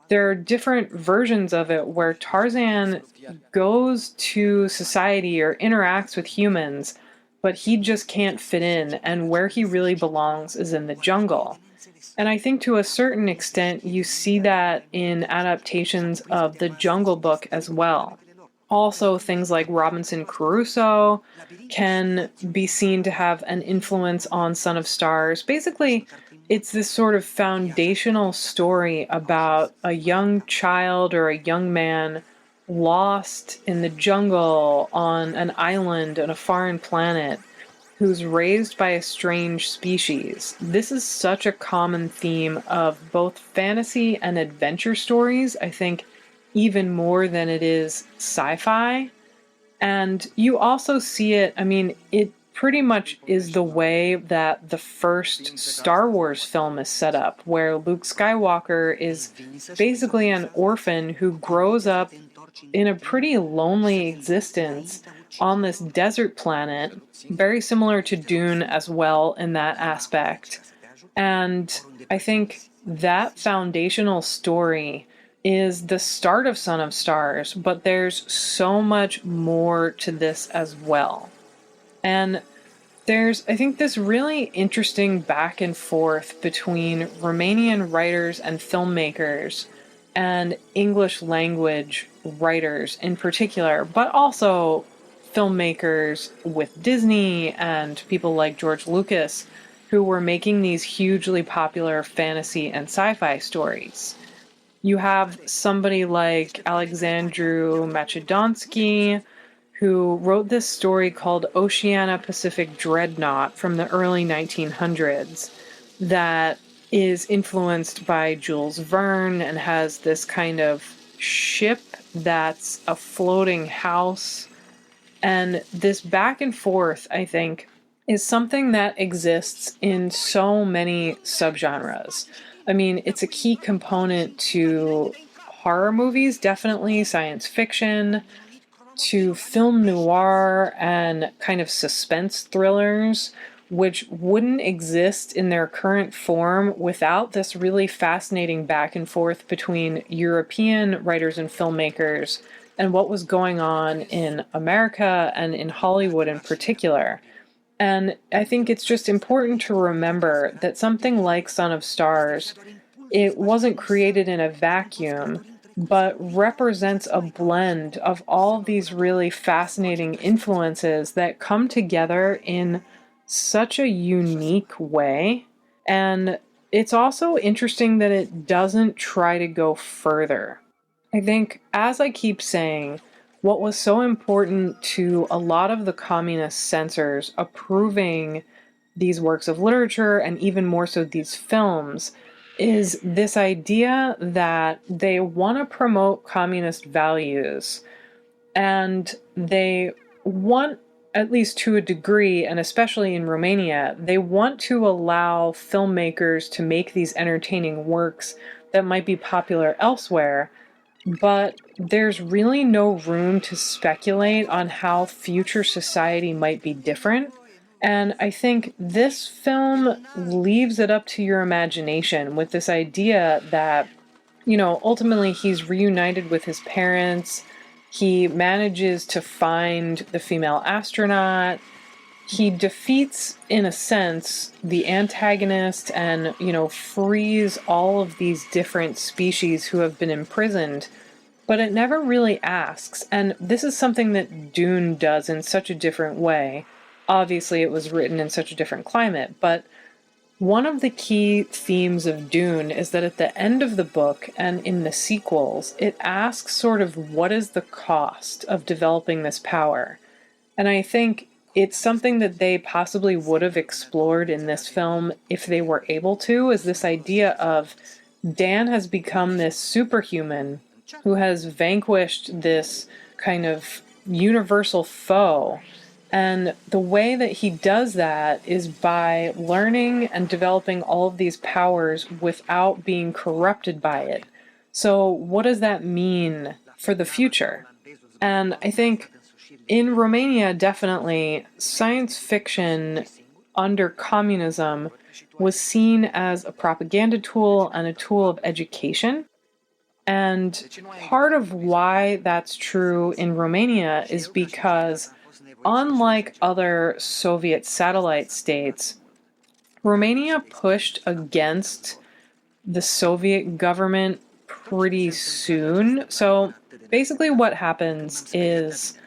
There are different versions of it where Tarzan goes to society or interacts with humans, but he just can't fit in, and where he really belongs is in the jungle. And I think to a certain extent you see that in adaptations of The Jungle Book as well. Also, things like Robinson Crusoe can be seen to have an influence on Son of Stars. Basically, it's this sort of foundational story about a young child or a young man lost in the jungle on an island on a foreign planet who's raised by a strange species. This is such a common theme of both fantasy and adventure stories, I think, even more than it is sci-fi. And you also see it, it pretty much is the way that the first Star Wars film is set up, where Luke Skywalker is basically an orphan who grows up in a pretty lonely existence on this desert planet, very similar to Dune as well in that aspect. And I think that foundational story is the start of Son of Stars, but there's so much more to this as well. And there's, I think, this really interesting back and forth between Romanian writers and filmmakers and English language writers in particular, but also filmmakers with Disney and people like George Lucas, who were making these hugely popular fantasy and sci-fi stories. You have somebody like Alexandru Macedonsky, who wrote this story called Oceania Pacific Dreadnought from the early 1900s that is influenced by Jules Verne and has this kind of ship that's a floating house. And this back and forth, I think, is something that exists in so many subgenres. It's a key component to horror movies, definitely, science fiction, to film noir and kind of suspense thrillers, which wouldn't exist in their current form without this really fascinating back and forth between European writers and filmmakers and what was going on in America and in Hollywood in particular. And I think it's just important to remember that something like Son of Stars, it wasn't created in a vacuum, but represents a blend of all these really fascinating influences that come together in such a unique way. And it's also interesting that it doesn't try to go further. I think, as I keep saying, what was so important to a lot of the communist censors approving these works of literature, and even more so these films, is this idea that they want to promote communist values, and they want, at least to a degree, and especially in Romania, they want to allow filmmakers to make these entertaining works that might be popular elsewhere, but there's really no room to speculate on how future society might be different. And I think this film leaves it up to your imagination with this idea that, ultimately he's reunited with his parents. He manages to find the female astronaut. He defeats, in a sense, the antagonist and, frees all of these different species who have been imprisoned. But it never really asks. And this is something that Dune does in such a different way. Obviously, it was written in such a different climate, but one of the key themes of Dune is that at the end of the book and in the sequels, it asks sort of what is the cost of developing this power. And I think it's something that they possibly would have explored in this film if they were able to, is this idea of Dan has become this superhuman who has vanquished this kind of universal foe. And the way that he does that is by learning and developing all of these powers without being corrupted by it. So what does that mean for the future? And I think in Romania, definitely, science fiction under communism was seen as a propaganda tool and a tool of education. And part of why that's true in Romania is because, unlike other Soviet satellite states, Romania pushed against the Soviet government pretty soon. So basically what happens is,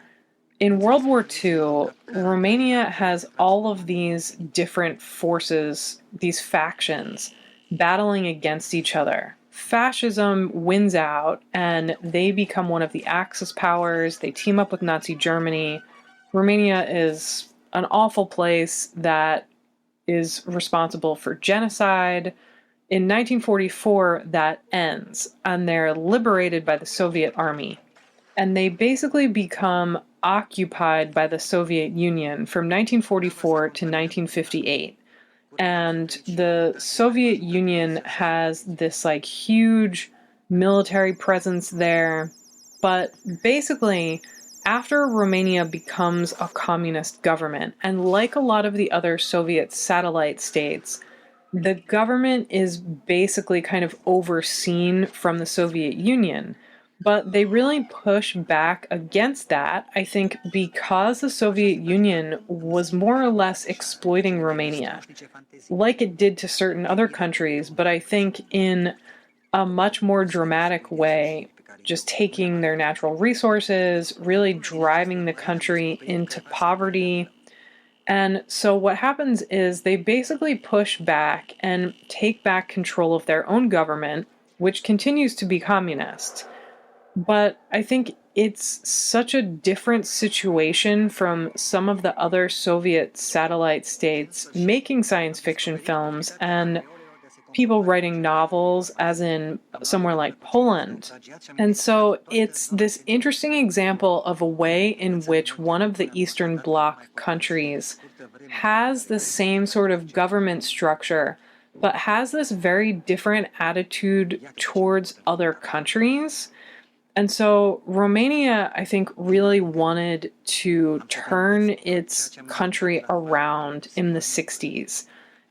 in World War II, Romania has all of these different forces, these factions, battling against each other. Fascism wins out, and they become one of the Axis powers. They team up with Nazi Germany. Romania is an awful place that is responsible for genocide. In 1944, that ends, and they're liberated by the Soviet army. And they basically become occupied by the Soviet Union from 1944 to 1958. And the Soviet Union has this huge military presence there. But basically, after Romania becomes a communist government, and like a lot of the other Soviet satellite states, the government is basically kind of overseen from the Soviet Union. But they really push back against that, I think, because the Soviet Union was more or less exploiting Romania, like it did to certain other countries, but I think in a much more dramatic way, just taking their natural resources, really driving the country into poverty. And so what happens is they basically push back and take back control of their own government, which continues to be communist. But I think it's such a different situation from some of the other Soviet satellite states making science fiction films and people writing novels, as in somewhere like Poland. And so it's this interesting example of a way in which one of the Eastern Bloc countries has the same sort of government structure, but has this very different attitude towards other countries. And so Romania, I think, really wanted to turn its country around in the 60s.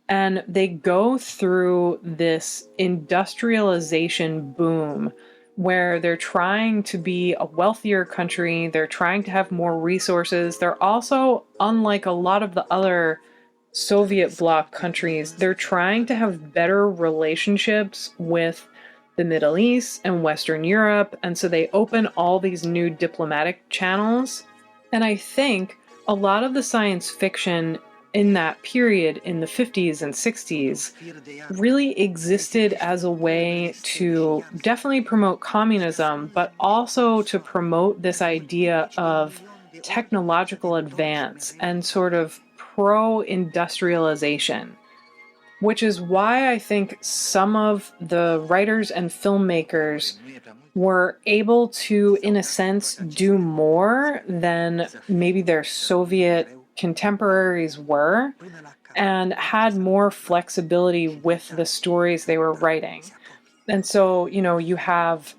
And they go through this industrialization boom where they're trying to be a wealthier country. They're trying to have more resources. They're also, unlike a lot of the other Soviet bloc countries, they're trying to have better relationships with the Middle East and Western Europe, and so they open all these new diplomatic channels. And I think a lot of the science fiction in that period, in the 50s and 60s, really existed as a way to definitely promote communism, but also to promote this idea of technological advance and sort of pro-industrialization. which is why I think some of the writers and filmmakers were able to, in a sense, do more than maybe their Soviet contemporaries were, and had more flexibility with the stories they were writing. And so, you have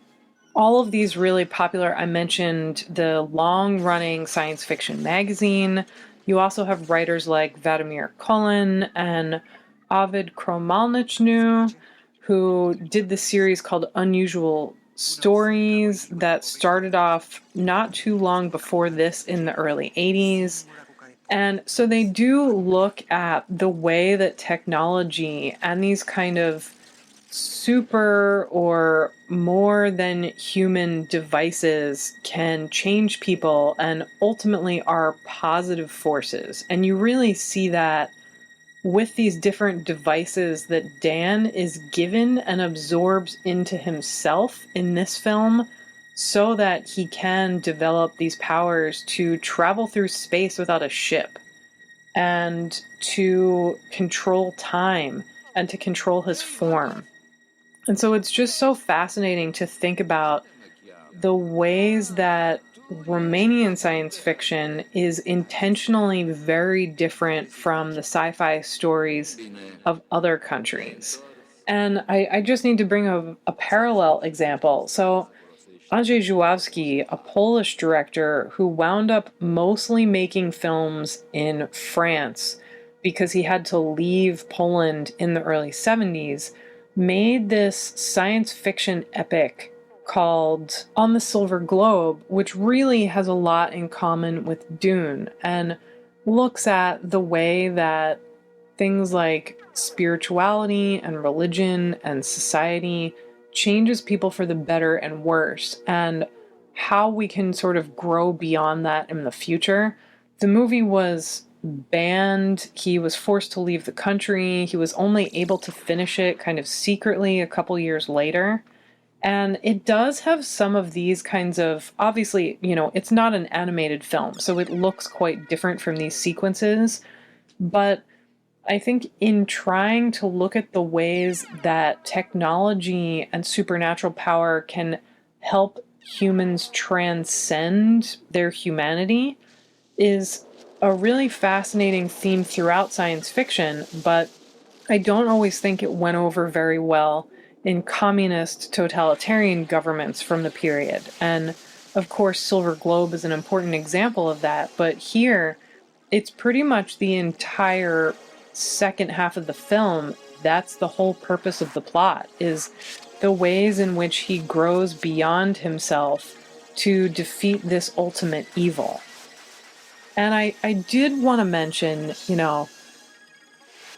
all of these really popular, I mentioned the long-running science fiction magazine. You also have writers like Vladimir Kolin and Ovid Kromalnichnu, who did the series called Unusual Stories that started off not too long before this in the early 80s. And so they do look at the way that technology and these kind of super or more than human devices can change people and ultimately are positive forces. And you really see that with these different devices that Dan is given and absorbs into himself in this film, so that he can develop these powers to travel through space without a ship and to control time and to control his form. And so it's just so fascinating to think about the ways that Romanian science fiction is intentionally very different from the sci-fi stories of other countries. And I just need to bring a parallel example. So Andrzej Żuławski, a Polish director who wound up mostly making films in France because he had to leave Poland in the early 70s, made this science fiction epic called On the Silver Globe, which really has a lot in common with Dune and looks at the way that things like spirituality and religion and society changes people for the better and worse, and how we can sort of grow beyond that in the future. The movie was banned. He was forced to leave the country. He was only able to finish it kind of secretly a couple years later. And it does have some of these kinds of, obviously, it's not an animated film, so it looks quite different from these sequences. But I think in trying to look at the ways that technology and supernatural power can help humans transcend their humanity is a really fascinating theme throughout science fiction, but I don't always think it went over very well in communist totalitarian governments from the period. And of course, Silver Globe is an important example of that, but here it's pretty much the entire second half of the film. That's the whole purpose of the plot, is the ways in which he grows beyond himself to defeat this ultimate evil. And I did want to mention,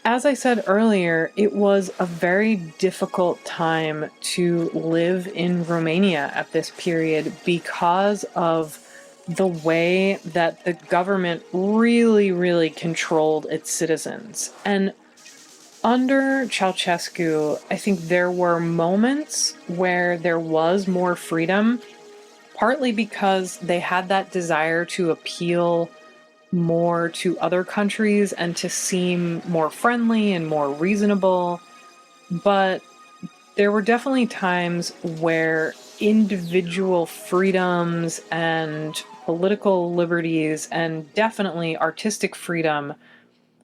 as I said earlier, it was a very difficult time to live in Romania at this period because of the way that the government really, really controlled its citizens. And under Ceausescu, I think there were moments where there was more freedom, partly because they had that desire to appeal more to other countries and to seem more friendly and more reasonable. But there were definitely times where individual freedoms and political liberties and definitely artistic freedom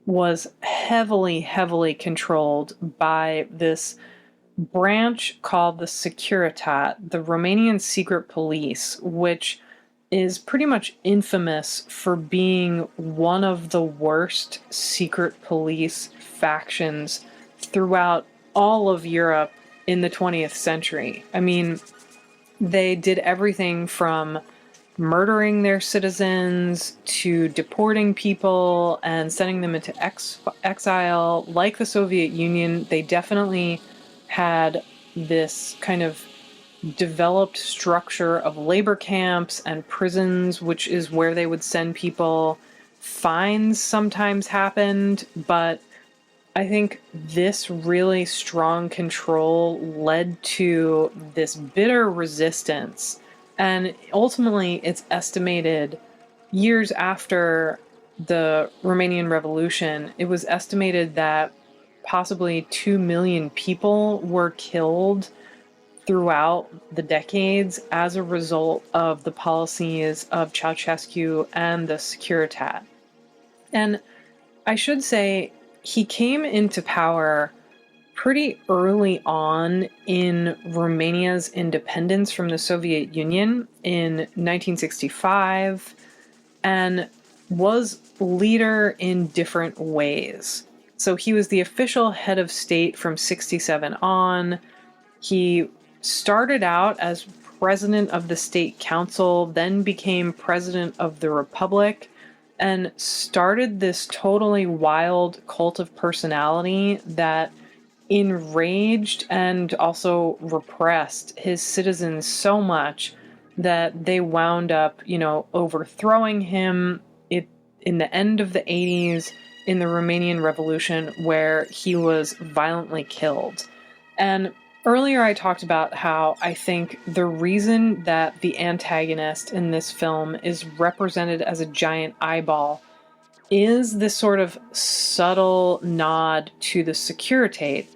was heavily, heavily controlled by this branch called the Securitate, the Romanian secret police, which is pretty much infamous for being one of the worst secret police factions throughout all of Europe in the 20th century. I mean, they did everything from murdering their citizens to deporting people and sending them into exile. Like the Soviet Union, they definitely had this kind of developed structure of labor camps and prisons, which is where they would send people. Fines sometimes happened, but I think this really strong control led to this bitter resistance. And ultimately, it's estimated years after the Romanian Revolution, it was estimated that possibly 2 million people were killed throughout the decades as a result of the policies of Ceausescu and the Securitat. And I should say he came into power pretty early on in Romania's independence from the Soviet Union in 1965 and was leader in different ways. So he was the official head of state from 67 on. He started out as president of the state council, then became president of the republic, and started this totally wild cult of personality that enraged and also repressed his citizens so much that they wound up, overthrowing him in the end of the 80s in the Romanian Revolution, where he was violently killed. And earlier I talked about how I think the reason that the antagonist in this film is represented as a giant eyeball is this sort of subtle nod to the Securitate,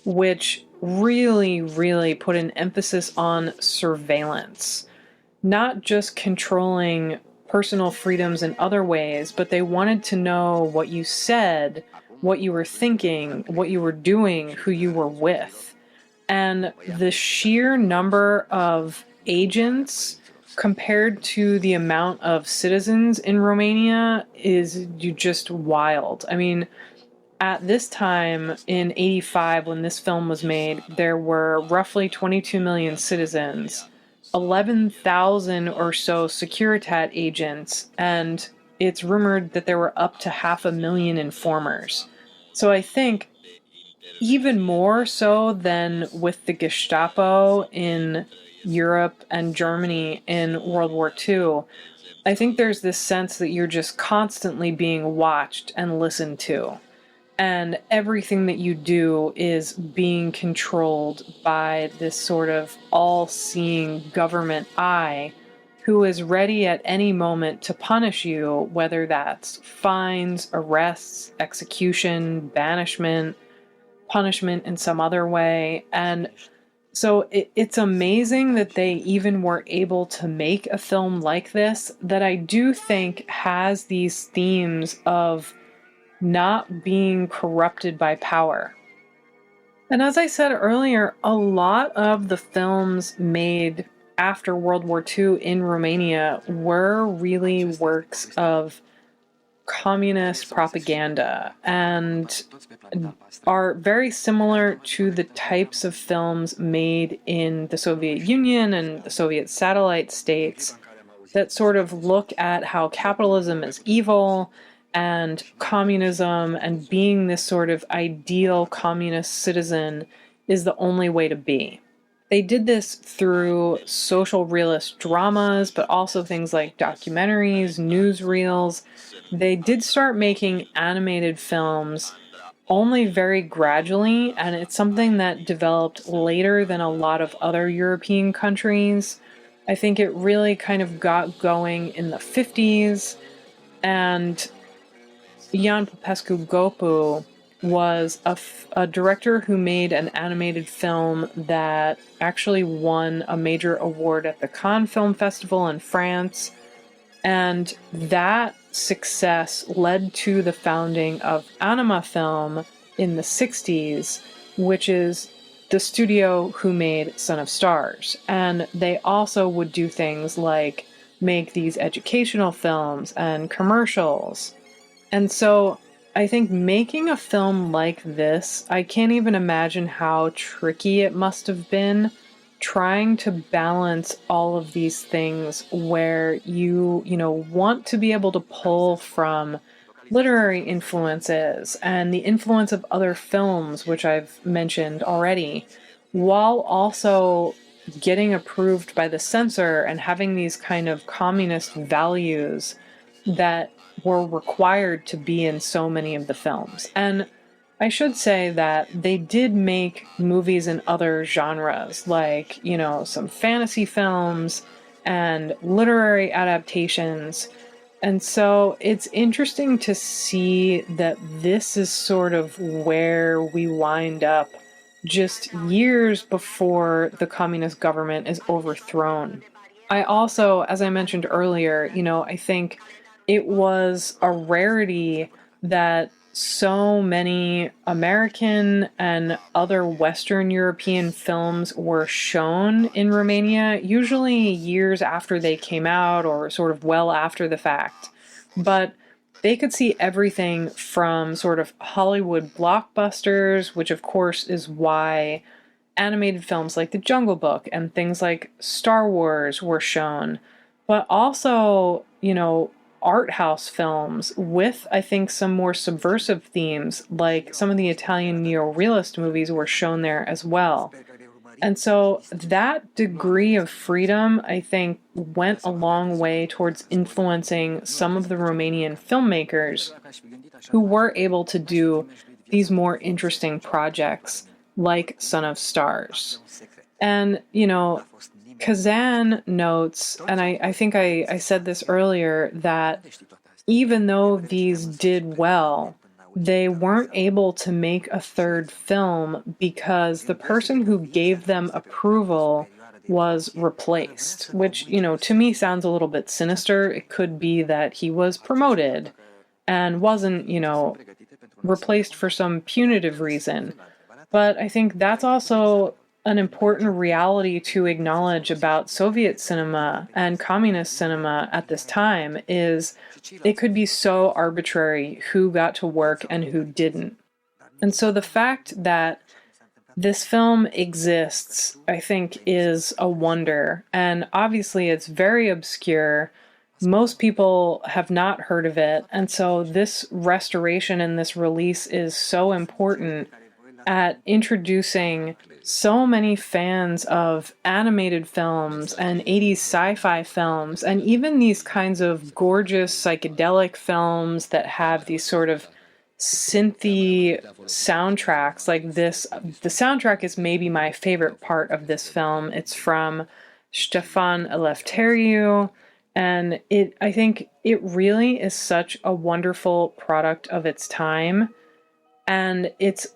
which really, really put an emphasis on surveillance. Not just controlling personal freedoms in other ways, but they wanted to know what you said, what you were thinking, what you were doing, who you were with. And the sheer number of agents compared to the amount of citizens in Romania is just wild. I mean, at this time in 85, when this film was made, there were roughly 22 million citizens, 11,000 or so Securitat agents, and it's rumored that there were up to 500,000 informers. So I think even more so than with the Gestapo in Europe and Germany in World War II, I think there's this sense that you're just constantly being watched and listened to. And everything that you do is being controlled by this sort of all-seeing government eye who is ready at any moment to punish you, whether that's fines, arrests, execution, banishment, punishment in some other way. And so it's amazing that they even were able to make a film like this that I do think has these themes of not being corrupted by power. And as I said earlier, a lot of the films made after World War II in Romania were really works of communist propaganda and are very similar to the types of films made in the Soviet Union and the Soviet satellite states that sort of look at how capitalism is evil and communism and being this sort of ideal communist citizen is the only way to be. They did this through social realist dramas, but also things like documentaries, newsreels. They did start making animated films only very gradually, and it's something that developed later than a lot of other European countries. I think it really kind of got going in the 50s, and Ion Popescu-Gopu was a director who made an animated film that actually won a major award at the Cannes Film Festival in France. And that success led to the founding of Anima Film in the 60s, which is the studio who made Son of Stars. And they also would do things like make these educational films and commercials. And so I think making a film like this, I can't even imagine how tricky it must have been trying to balance all of these things where you want to be able to pull from literary influences and the influence of other films, which I've mentioned already, while also getting approved by the censor and having these kind of communist values that were required to be in so many of the films. And I should say that they did make movies in other genres, like, some fantasy films and literary adaptations. And so it's interesting to see that this is sort of where we wind up just years before the communist government is overthrown. I also, as I mentioned earlier, I think it was a rarity that so many American and other Western European films were shown in Romania, usually years after they came out or sort of well after the fact. But they could see everything from sort of Hollywood blockbusters, which of course is why animated films like The Jungle Book and things like Star Wars were shown, but also, art house films with, I think, some more subversive themes, like some of the Italian neo-realist movies were shown there as well. And so that degree of freedom, I think, went a long way towards influencing some of the Romanian filmmakers who were able to do these more interesting projects like Son of Stars. And, Kazan notes, and I think I said this earlier, that even though these did well, they weren't able to make a third film because the person who gave them approval was replaced, which, to me sounds a little bit sinister. It could be that he was promoted and wasn't, replaced for some punitive reason. But I think that's also an important reality to acknowledge about Soviet cinema and communist cinema at this time is it could be so arbitrary who got to work and who didn't. And so the fact that this film exists, I think, is a wonder. And obviously it's very obscure. Most people have not heard of it. And so this restoration and this release is so important at introducing so many fans of animated films and 80s sci-fi films, and even these kinds of gorgeous psychedelic films that have these sort of synthy soundtracks like this. The soundtrack is maybe my favorite part of this film. It's from Stefan Eleftheriou, and I think it really is such a wonderful product of its time. And it's,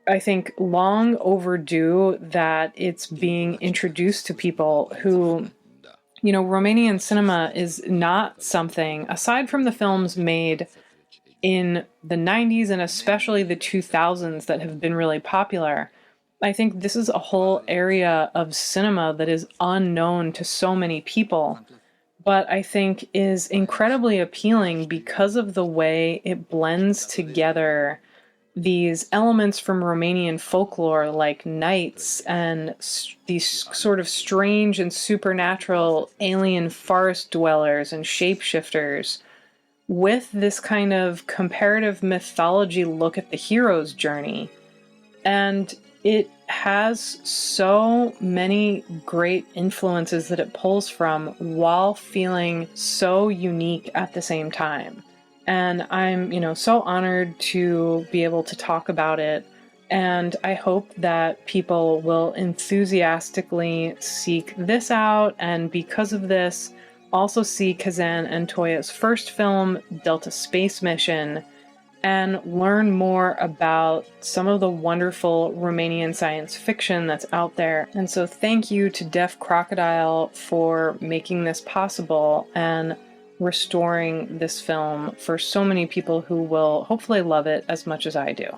I think, long overdue that it's being introduced to people who, Romanian cinema is not something, aside from the films made in the 90s and especially the 2000s that have been really popular. I think this is a whole area of cinema that is unknown to so many people, but I think is incredibly appealing because of the way it blends together these elements from Romanian folklore like knights and these sort of strange and supernatural alien forest dwellers and shapeshifters with this kind of comparative mythology look at the hero's journey. And it has so many great influences that it pulls from while feeling so unique at the same time. And I'm, so honored to be able to talk about it. And I hope that people will enthusiastically seek this out. And because of this, also see Kazan and Toya's first film, Delta Space Mission, and learn more about some of the wonderful Romanian science fiction that's out there. And so thank you to Deaf Crocodile for making this possible and restoring this film for so many people who will hopefully love it as much as I do.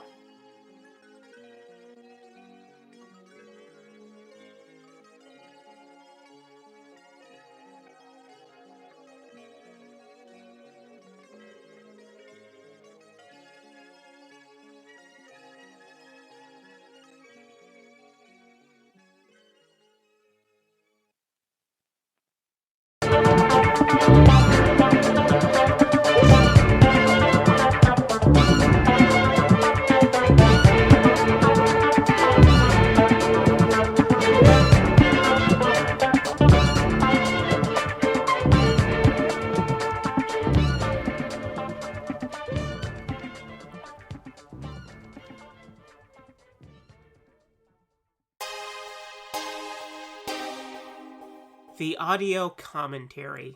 The audio commentary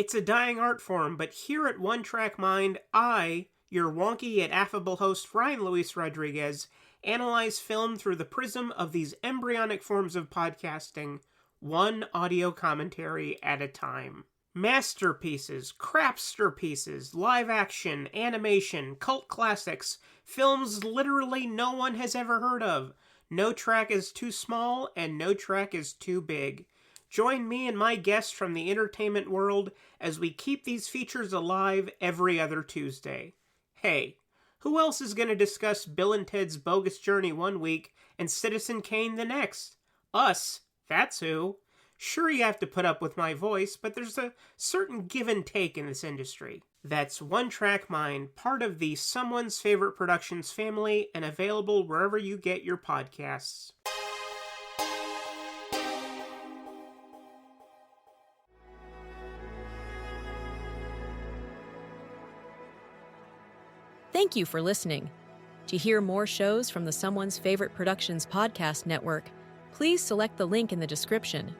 It's a dying art form, but here at One Track Mind, I, your wonky yet affable host Ryan Luis Rodriguez, analyze film through the prism of these embryonic forms of podcasting, one audio commentary at a time. Masterpieces, crapster pieces, live action, animation, cult classics, films literally no one has ever heard of. No track is too small and no track is too big. Join me and my guests from the entertainment world as we keep these features alive every other Tuesday. Hey, who else is going to discuss Bill and Ted's Bogus Journey one week and Citizen Kane the next? Us, that's who. Sure, you have to put up with my voice, but there's a certain give and take in this industry. That's One Track Mind, part of the Someone's Favorite Productions family and available wherever you get your podcasts. Thank you for listening. To hear more shows from the Someone's Favorite Productions podcast network, please select the link in the description.